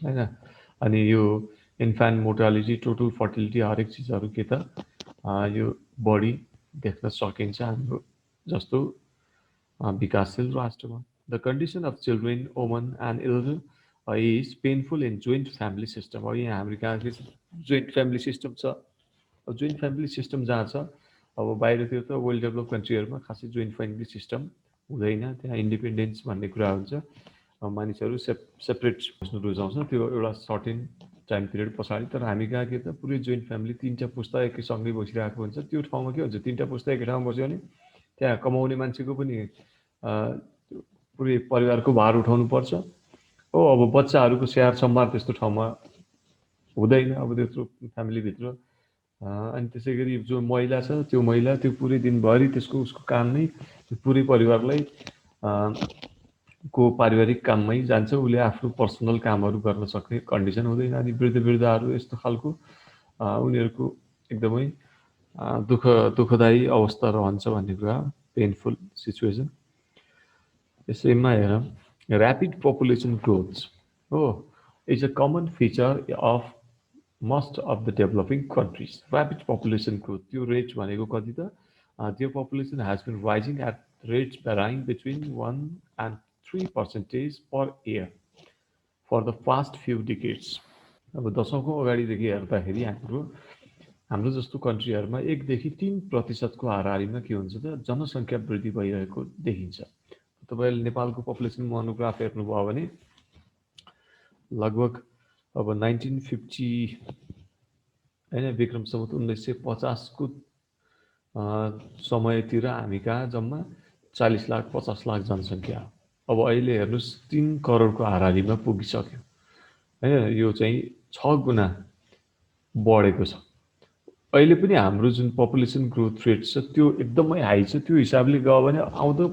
होइन। अनि यो इन्फान्ट मोर्टालिटी, टोटल फर्टिलिटी, हरेक चिजहरू के त यो बढी देख्न सकिन्छ हाम्रो जस्तो विकासशील राष्ट्रमा। The condition of children, woman and Elder is painful in joint family system. अब यहाँ हाम्रो कहाँ जोइन्ट फ्यामिली सिस्टम छ। अब जोइन्ट फ्यामिली सिस्टम जहाँ छ, अब बाहिरतिर त वेल डेभलप कन्ट्रीहरूमा खासै जोइन्ट फ्यामिली सिस्टम हुँदैन, त्यहाँ इन्डिपेन्डेन्स भन्ने कुरा हुन्छ। मानिसहरू सेपरेट बस्नु रुचाउँछ, त्यो एउटा सर्टेन टाइम पिरियड पछाडि। तर हामी कहाँ के त पुरै जोइन्ट फ्यामिली, 3टा पुस्ता एकैसँगै बसिरहेको हुन्छ। त्यो ठाउँमा के हुन्छ, 3टा पुस्ता एकै ठाउँमा बस्यो भने त्यहाँ कमाउने मान्छेको पनि पुरै परिवारको भार उठाउनु पर्छ हो। अब बच्चाहरूको स्याहार सम्हार त्यस्तो ठाउँमा हुँदैन अब त्यत्रो फ्यामिलीभित्र। अनि त्यसै गरी जो महिला छ, त्यो महिला त्यो पुरै दिनभरि उसको काम नै पुरै परिवारलाई को पारिवारिक काममै जान्छ, उसले आफ्नो पर्सनल कामहरू गर्न सक्ने कन्डिसन हुँदैन। अनि वृद्धहरू यस्तो खालको उनीहरूको एकदमै दुःखदायी अवस्था रहन्छ भन्ने कुरा, पेनफुल सिचुएसन। यसैमा हेरौँ, ऱ्यापिड पपुलेसन ग्रोथ हो is a common feature of most of the developing countries. Rapid population growth, त्यो रेट भनेको कति त, त्यो population has been rising at rates varying between 1 and 3% per year for the past few decades. अब दशौँको अगाडिदेखि हेर्दाखेरि हाम्रो जस्तो कन्ट्रीहरूमा 1 देखि 3% हाराहारीमा के हुन्छ त, जनसङ्ख्या वृद्धि भइरहेको देखिन्छ। तपाईँले नेपालको पपुलेसन मोनोग्राफ हेर्नुभयो भने लगभग अब 1950 होइन, विक्रम सम्वत 1950 को समयतिर हामी कहाँ जम्मा 40 लाख 50 लाख जनसङ्ख्या। अब अहिले हेर्नुहोस् 3 करोडको हाराहारीमा पुगिसक्यो होइन। यो चाहिँ 6 गुणा बढेको छ। अहिले पनि हाम्रो जुन पपुलेसन ग्रोथ रेट छ त्यो एकदमै हाई छ। त्यो हिसाबले गयो भने आउँदो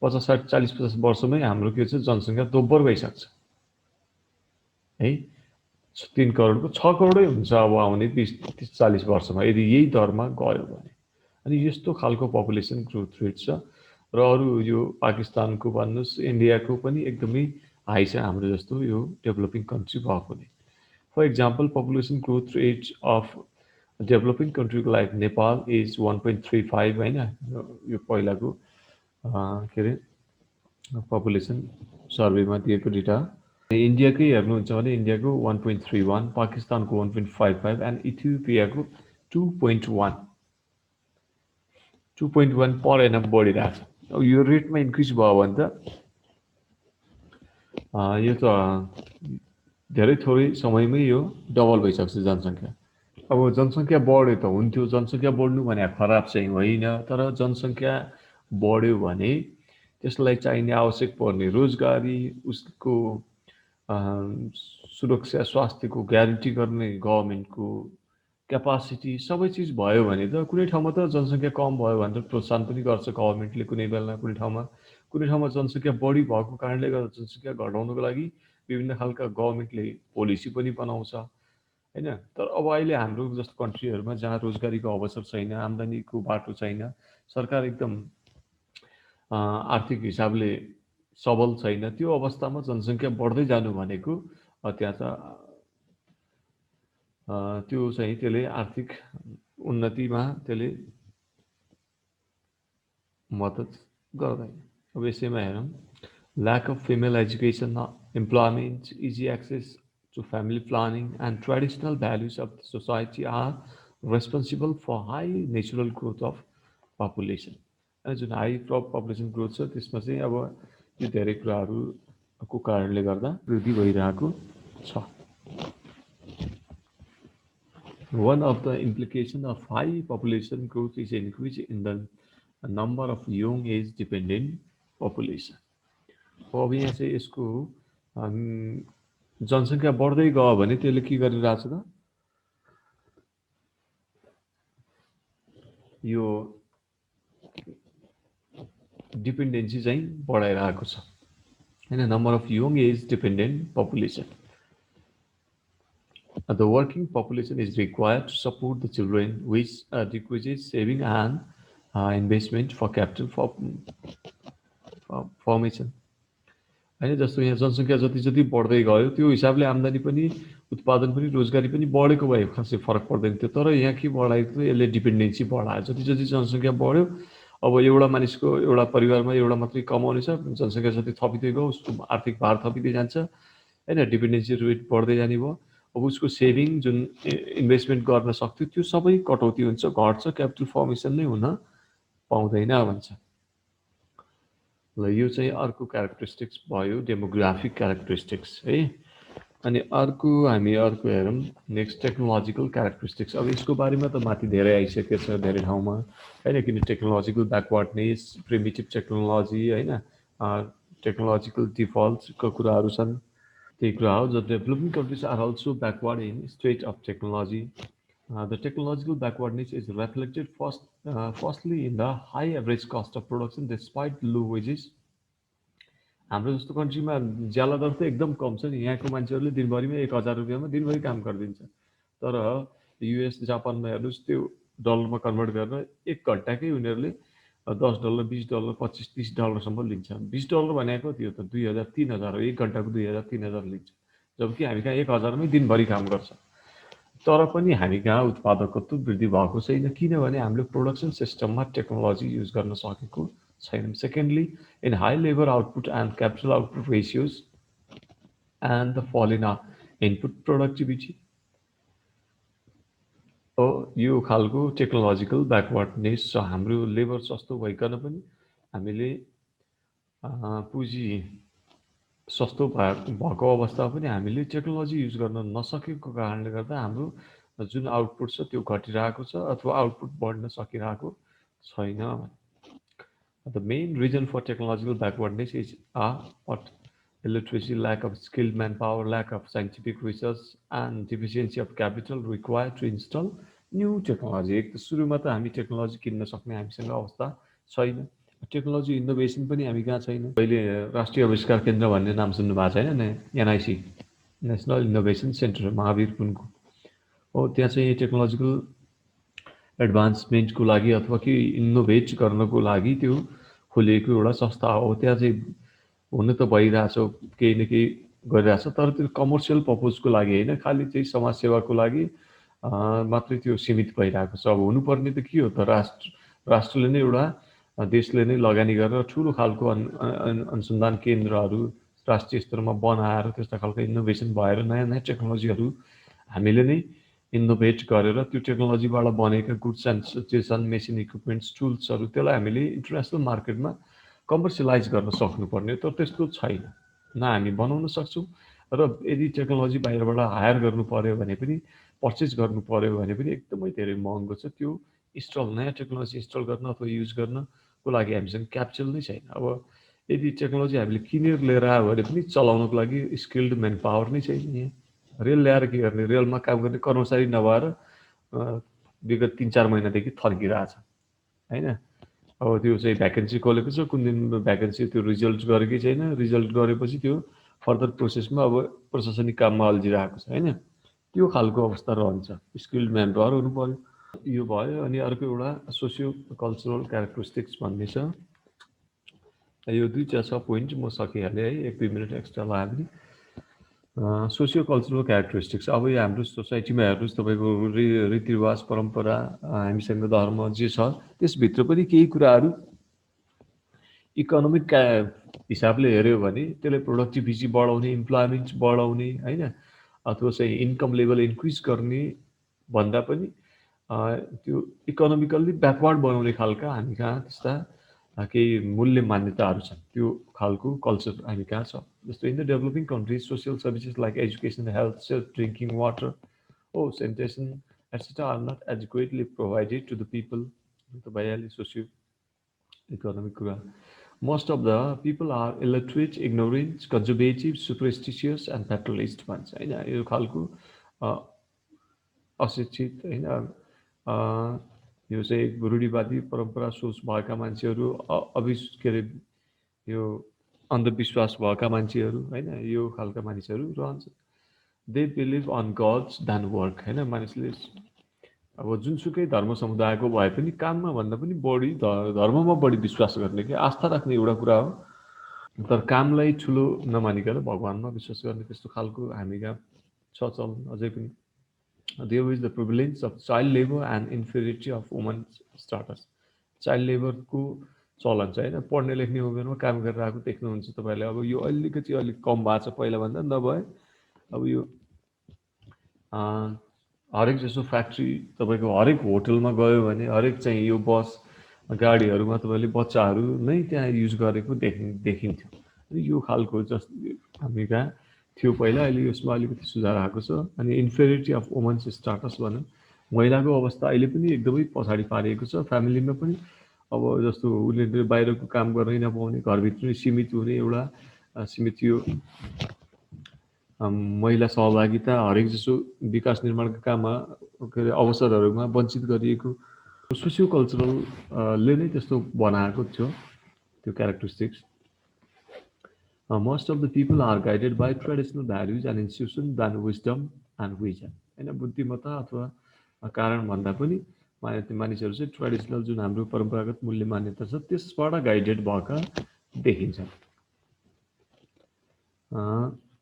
40 वर्षमै हाम्रो के छ, जनसङ्ख्या दोब्बर भइसक्छ है। 3 करोडको 6 करोडै हुन्छ अब आउने 20-40 वर्षमा, यदि यही दरमा गयो भने। अनि यस्तो खालको पपुलेसन ग्रोथ रेट छ। र अरू यो पाकिस्तानको भन्नुहोस्, इन्डियाको पनि एकदमै हाई छ हाम्रो जस्तो यो डेभलपिङ कन्ट्री भएकोले। For example, population growth rate of developing कन्ट्रीको लाइक नेपाल इज 1.35 होइन, यो पहिलाको के अरे पपुलेसन सर्वेमा दिएको डेटा। इन्डियाकै हेर्नुहुन्छ भने इन्डियाको 1.31, पाकिस्तानको 1.55 एन्ड इथियोपियाको 2.1 पर एनम बढिरहेको छ। अब यो रेटमा इन्क्रिज भयो भने त यो त धेरै थोरै समयमै यो डबल भइसक्छ जनसङ्ख्या। अब जनसङ्ख्या बढ्यो त हुन्थ्यो, जनसङ्ख्या बढ्नु भने खराब चाहिँ होइन, तर जनसङ्ख्या बढ्यो भने त्यसलाई चाहिने आवश्यक पर्ने रोजगारी, उसको सुरक्षा, स्वास्थ्यको ग्यारेन्टी गर्ने गभर्मेन्टको क्यापासिटी सबै चिज भयो भने त कुनै ठाउँमा त जनसङ्ख्या कम भयो भने त प्रोत्साहन पनि गर्छ गभर्मेन्टले कुनै बेला, कुनै ठाउँमा जनसङ्ख्या बढी भएको कारणले गर्दा जनसङ्ख्या घटाउनको लागि विभिन्न खालका गभर्मेन्टले पोलिसी पनि बनाउँछ होइन। तर अब अहिले हाम्रो जस्तो कन्ट्रीहरूमा जहाँ रोजगारीको अवसर छैन, आम्दानीको बाटो छैन, सरकार एकदम आर्थिक हिसाबले सबल छैन, त्यो अवस्थामा जनसङ्ख्या बढ्दै जानु भनेको त्यहाँ त त्यो चाहिँ त्यसले आर्थिक उन्नतिमा त्यसले मद्दत गर्दैन। अब यसैमा हेरौँ, lack of female education, employment, easy access to family planning, and traditional values of the society are responsible for high natural growth of population. अनि जुन हाई पपुलेसन ग्रोथ छ त्यसमा चाहिँ अब यो धेरै कुराहरूको कारणले गर्दा वृद्धि भइरहेको छ। One of the implications of high population growth is increase in the number of young age dependent population. अब यहाँ चाहिँ यसको जनसङ्ख्या बढ्दै गयो भने त्यसले के गरिरहेछ त, यो डिपेन्डेन्सी चाहिँ बढाइरहेको छ हैन। Number of young as dependent population, the working population is required to support the children, which decreases saving and investment for capital formation हैन। जस्तो यहाँ जनसङ्ख्या जति जति बढ्दै गयो त्यो हिसाबले आम्दानी पनि, उत्पादन पनि, रोजगारी पनि बढेको भए खासै फरक पर्दैन थियो। तर यहाँ के बढाएको थियो, यसले डिपेन्डेन्सी बढायो। जति जति जनसङ्ख्या बढ्यो, अब एउटा मानिसको एउटा परिवारमा एउटा मात्रै कमाउने छ, जनसङ्ख्या जति थपिँदै गयो उसको आर्थिक भार थपिँदै जान्छ हैन, डिपेन्डेन्सी रेट बढ्दै जाने भयो। अब उसको सेभिङ जुन इन्भेस्टमेन्ट गर्न सक्थ्यो त्यो सबै कटौती हुन्छ, घट्छ, क्यापिटल फर्मेसन नै हुन पाउँदैन भन्छ। ल यो चाहिँ अर्को क्यारेक्टरिस्टिक्स भयो, डेमोग्राफिक क्यारेक्टरिस्टिक्स है। अनि हामी अर्को हेरौँ, नेक्स्ट टेक्नोलोजिकल क्यारेक्टरिस्टिक्स। अब यसको बारेमा त माथि धेरै आइसकेको छ धेरै ठाउँमा हैन, किन टेक्नोलोजिकल ब्याकवर्डनेस, प्रिमिटिभ टेक्नोलोजी हैन, टेक्नोलोजिकल डिफल्टको कुराहरू छन्। त्यही कुरा हो, the developing countries are also backward in state of technology. The technological backwardness is reflected firstly in the high average cost of production despite low wages. हाम्रो जस्तो कन्ट्रीमा ज्याला दर त एकदम कम छ नि, यहाँको मान्छेहरूले दिनभरिमा 1000 रुपियाँमा दिनभरि काम गरिदिन्छ। तर युएस जापानमा हेर्नुहोस्, त्यो डलरमा कन्भर्ट गरेर 1 घन्टाकै उनीहरूले $10, $20, $25, $30सम्म लिन्छ। $20 भनेको त्यो त 2000 3000 हो, 1 घन्टाको 2000 3000 लिन्छ, जबकि हामी कहाँ 1000 मै दिनभरि काम गर्छ। तर पनि हामी कहाँ उत्पादकत्व वृद्धि भएको छैन, किनभने हामीले प्रोडक्सन सिस्टममा टेक्नोलोजी युज गर्न सकेको छैनौँ। Secondly, in high labour output and capital output ratios and the फल इन इनपुट प्रोडक्टिभिटी। यो खालको टेक्नोलोजिकल ब्याकवर्डनेस छ। हाम्रो लेबर सस्तो भइकन पनि हामीले पुँजी सस्तो भएको अवस्था पनि हामीले टेक्नोलोजी युज गर्न नसकेको कारणले गर्दा हाम्रो जुन आउटपुट छ त्यो घटिरहेको छ अथवा आउटपुट बढ्न सकिरहेको छैन। The main reason for technological backwardness is illiteracy, lack of skilled manpower, lack of scientific research, and deficiency of capital required to install new technology. एक त सुरुमा त हामी टेक्नोलोजी किन्न सक्ने हामीसँग अवस्था छैन, टेक्नोलोजी इनोभेसन पनि हामी कहाँ छैन। अहिले राष्ट्रिय आविष्कार केन्द्र भन्ने नाम सुन्नु भएको छैन, NIC, national innovation centre, Mahabir कुनको हो। त्यहाँ चाहिँ टेक्नोलोजिकल एडभान्समेन्टको लागि अथवा कि इनोभेट गर्नको लागि त्यो खोलिएको एउटा संस्था हो। त्यहाँ चाहिँ हुन त भइरहेछ, केही न केही गरिरहेछ, तर त्यो कमर्सियल पर्पजको लागि होइन, खालि चाहिँ समाजसेवाको लागि मात्रै त्यो सीमित भइरहेको छ। अब हुनुपर्ने त के हो त, राष्ट्रले नै एउटा देशले नै लगानी गरेर ठुलो खालको अनुसन्धान केन्द्रहरू राष्ट्रिय स्तरमा बनाएर त्यस्ता खालको इनोभेसन भएर नयाँ नयाँ टेक्नोलोजीहरू हामीले नै इनोभेट गरेर त्यो टेक्नोलोजीबाट बनेका goods and services, machine equipments, टुल्सहरू त्यसलाई हामीले इन्टरनेसनल मार्केटमा कमर्सियलाइज गर्न सक्नुपर्ने, तर त्यस्तो छैन। न हामी बनाउन सक्छौँ, र यदि टेक्नोलोजी बाहिरबाट हायर गर्नु पर्यो भने पनि, पर्चेस गर्नु पर्यो भने पनि एकदमै धेरै महँगो छ। त्यो नयाँ टेक्नोलोजी इन्स्टल गर्न अथवा युज गर्नको लागि हामीसँग क्यापिटल नै छैन। अब यदि टेक्नोलोजी हामीले किनेर लिएर आयो भने पनि चलाउनको लागि स्किल्ड म्यान पावर नै छैन। यहाँ रेल ल्याएर के गर्ने, रेलमा काम गर्ने कर्मचारी नभएर विगत 3-4 महिनादेखि थर्किरहेछ होइन। अब त्यो चाहिँ भ्याकेन्सी खोलेको छ, कुन दिन भ्याकेन्सी त्यो रिजल्ट गरेकै छैन, रिजल्ट गरेपछि त्यो फर्दर प्रोसेसमा अब प्रशासनिक काममा अल्झिरहेको छ होइन। त्यो खालको अवस्था रहन्छ। स्किल्ड म्यान पावर हुनु पर्यो। यो भयो। अनि अर्को एउटा सोसियो कल्चरल क्यारेक्टरिस्टिक्स भन्ने छ। यो दुईवटा छ पोइन्ट, म सकिहालेँ है, 1-2 मिनट एक्स्ट्रा लाग्यो भने। सोसियो कल्चरल क्यारेक्टरिस्टिक्स, अब यो हाम्रो सोसाइटीमा हेर्नुहोस्, तपाईँको रीतिरिवाज, परम्परा, हामीसँग धर्म जे छ, त्यसभित्र पनि केही कुराहरू इकोनोमिक हिसाबले हेऱ्यो भने त्यसले प्रोडक्टिभिटी बढाउने, इम्प्लोइमेन्ट बढाउने होइन, अथवा चाहिँ इन्कम लेभल इन्क्रिज गर्ने भन्दा पनि त्यो इकोनोमिकल्ली ब्याकवर्ड बनाउने खालका हामी कहाँ त्यस्ता केही मूल्य मान्यताहरू छन्। त्यो खालको कल्चर हामी कहाँ छ। जस्तो in the developing countries social services like education, health, safe drinking water, sanitation, etc. are not adequately provided to the people. त भइहाल्यो सोसियो इकोनोमिक कुरा। Most of the people are illiterate, ignorant, conservative, superstitious and fatalist भन्छ होइन। यो खालको अशिक्षित होइन, यो चाहिँ रूढिवादी परम्परा सोच भएका मान्छेहरू, के अरे यो अन्धविश्वास भएका मान्छेहरू होइन, यो खालका मानिसहरू रहन्छ। They believe on gods then work होइन। मानिसले अब जुनसुकै धर्म समुदायको भए पनि काममा भन्दा पनि बढी धर्ममा बढी विश्वास गर्ने, कि आस्था राख्ने एउटा कुरा हो, तर कामलाई ठुलो नमानिकन भगवानमा विश्वास गर्ने, त्यस्तो खालको हामी कहाँ छ चलन अझै पनि। There is the prevalence of child labour and inferiority of women starters. Child लेबरको चलन छ होइन। पढ्ने लेख्ने उमेरमा काम गरेर आएको देख्नुहुन्छ तपाईँले। अब यो अलिकति अलिक कम भएको छ पहिलाभन्दा, नभए अब यो हरेक जस्तो फ्याक्ट्री, तपाईँको हरेक होटलमा गयो भने, हरेक चाहिँ यो बस गाडीहरूमा तपाईँले बच्चाहरू नै त्यहाँ युज गरेको देखिन्थ्यो। यो खालको हामी कहाँ थियो पहिला, अहिले यसमा अलिकति सुधार आएको छ। अनि इन्फेरिटी अफ वुमन्स स्टाटस भनौँ, महिलाको अवस्था अहिले पनि एकदमै पछाडि पारिएको छ। फ्यामिलीमा पनि अब जस्तो उसले बाहिरको काम गर्नै नपाउने, घरभित्र सीमित हुने, एउटा सीमित यो महिला सहभागिता हरेक जसो विकास निर्माणका काममा के अरे अवसरहरूमा वञ्चित गरिएको सोसियो कल्चरलले नै त्यस्तो बनाएको थियो त्यो characteristics. Most of the people are guided by traditional values and institution then wisdom and vision होइन। बुद्धिमत्ता अथवा कारण भन्दा पनि मानिसहरू चाहिँ ट्रेडिसनल जुन हाम्रो परम्परागत मूल्य मान्यता छ त्यसबाट गाइडेड भएका देखिन्छन्।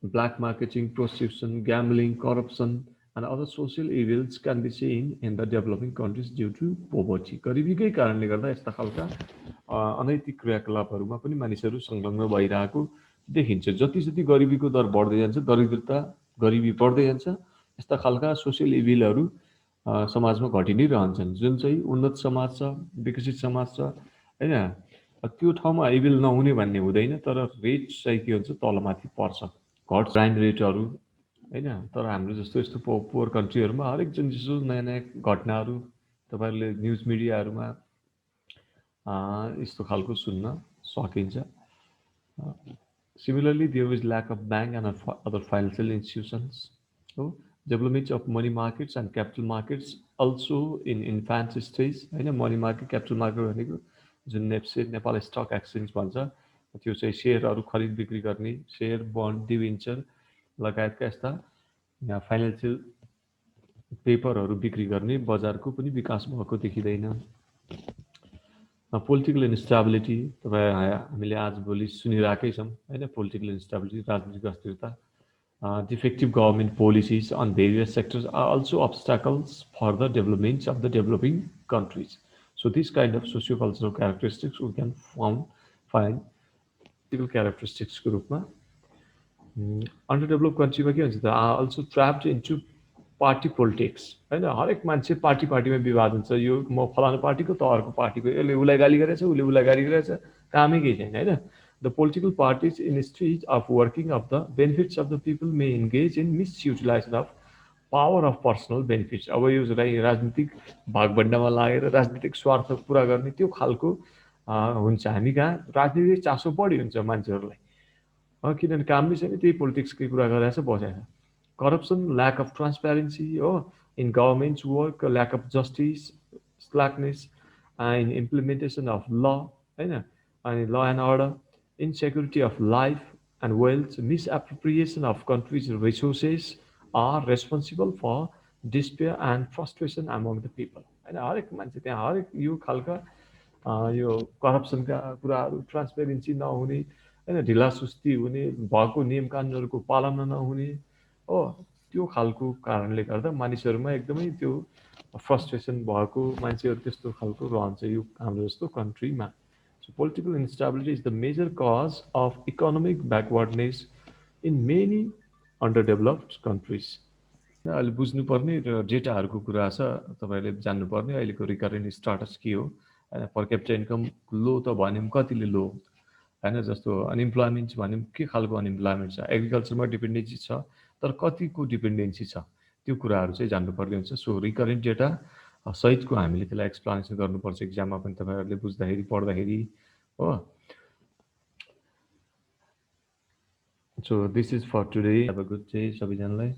Black marketing, prostitution, gambling, corruption, and other social evils can be seen in the developing countries due to poverty. गरिबीकै कारणले गर्दा यस्ता खालका अनैतिक क्रियाकलापहरूमा पनि मानिसहरू संलग्न भइरहेको देखिन्छ। जति जति गरिबीको दर बढ्दै जान्छ, दरिद्रता गरिबी बढ्दै जान्छ, यस्ता खालका सोसियल इभिलहरू समाजमा घटि नै रहन्छन्। जुन चाहिँ उन्नत समाज छ, विकसित समाज छ होइन, त्यो ठाउँमा इभिल नहुने भन्ने हुँदैन, तर रेट चाहिँ के हुन्छ, तलमाथि पर्छ, घट क्राइम रेटहरू होइन। तर हाम्रो जस्तो यस्तो पोवर कन्ट्रीहरूमा हरेक जुन जस्तो नयाँ नयाँ घटनाहरू तपाईँहरूले न्युज मिडियाहरूमा यस्तो खालको सुन्न सकिन्छ। Similarly there is lack of bank and other financial institutions हो। Development of money markets and capital markets also in infant stage होइन। मनी मार्केट, क्यापिटल मार्केट भनेको जुन नेप्से, नेपाल स्टक एक्सचेन्ज भन्छ, त्यो चाहिँ सेयरहरू खरिद बिक्री गर्ने, सेयर, बन्ड, डिभेन्चर लगायतका यस्ता फाइनेन्सियल पेपरहरू बिक्री गर्ने बजारको पनि विकास भएको देखिँदैन। पोलिटिकल इन्स्टेबिलिटी हामीले आजभोलि सुनिरहेकै छौँ होइन, पोलिटिकल इन्स्टेबिलिटी, राजनीतिक अस्थिरता, defective government policies on various sectors are also obstacles for the development of the developing countries. So these kind of socio-cultural characteristics we can find political characteristics को रूपमा underdeveloped country में के हुन्छ त are also trapped into party politics होइन, हरेक मान्छे पार्टीमा विवाद हुन्छ, यो म फलानु पार्टीको त अर्को पार्टीको, यसले उसलाई गाली गरेछ उसले उसलाई गाली गरेछ, कामै केही छैन होइन. The political parties instead of working of the benefits of the people may engage in misutilization of power of personal benefits. अब यो राजनीतिक भागभण्डामा लागेर राजनीतिक स्वार्थ पुरा गर्ने त्यो खालको हुन्छ. हामी कहाँ राजनीतिक चासो बढी हुन्छ मान्छेहरूलाई, किनभने काम नै छैन, त्यही पोलिटिक्सकै कुरा गरिरहेछ बसेको छ. करप्सन, ल्याक अफ ट्रान्सप्यारेन्सी हो in governments work, lack of justice, slackness in implementation of law होइन, अनि law and order, insecurity of life and wealth, misappropriation of countries' resources are responsible for despair and frustration among the people. होइन, हरेक मान्छे त्यहाँ हरेक यो खालका यो करप्सनका कुराहरू, ट्रान्सपेरेन्सी नहुने होइन, ढिलासुस्ती हुने, भएको नियम कानुनहरूको पालना नहुने हो, त्यो खालको कारणले गर्दा मानिसहरूमा एकदमै त्यो फ्रस्ट्रेसन भएको मान्छेहरू त्यस्तो खालको रहन्छ यो हाम्रो जस्तो कन्ट्रीमा. So political instability is the major cause of economic backwardness in many underdeveloped countries. अहिले बुझ्नुपर्ने र डेटाहरूको कुरा छ, तपाईँहरूले जान्नुपर्ने अहिलेको रिकरेन्ट स्टाटस के हो होइन. पर क्यापिटा इन्कम लो त भन्यौँ, कतिले लो होइन, जस्तो अनइम्प्लोइमेन्ट भन्यौँ, के खालको अनइम्प्लोइमेन्ट छ, एग्रिकल्चरमा डिपेन्डेन्सी छ तर कतिको डिपेन्डेन्सी छ, त्यो कुराहरू चाहिँ जान्नुपर्ने हुन्छ. सो रिकरेन्ट डेटा सहितको हामीले त्यसलाई एक्सप्लेनेसन गर्नुपर्छ इक्जाममा पनि तपाईँहरूले बुझ्दाखेरि पढ्दाखेरि हो. So this is for today. Have a good day सबैजनालाई.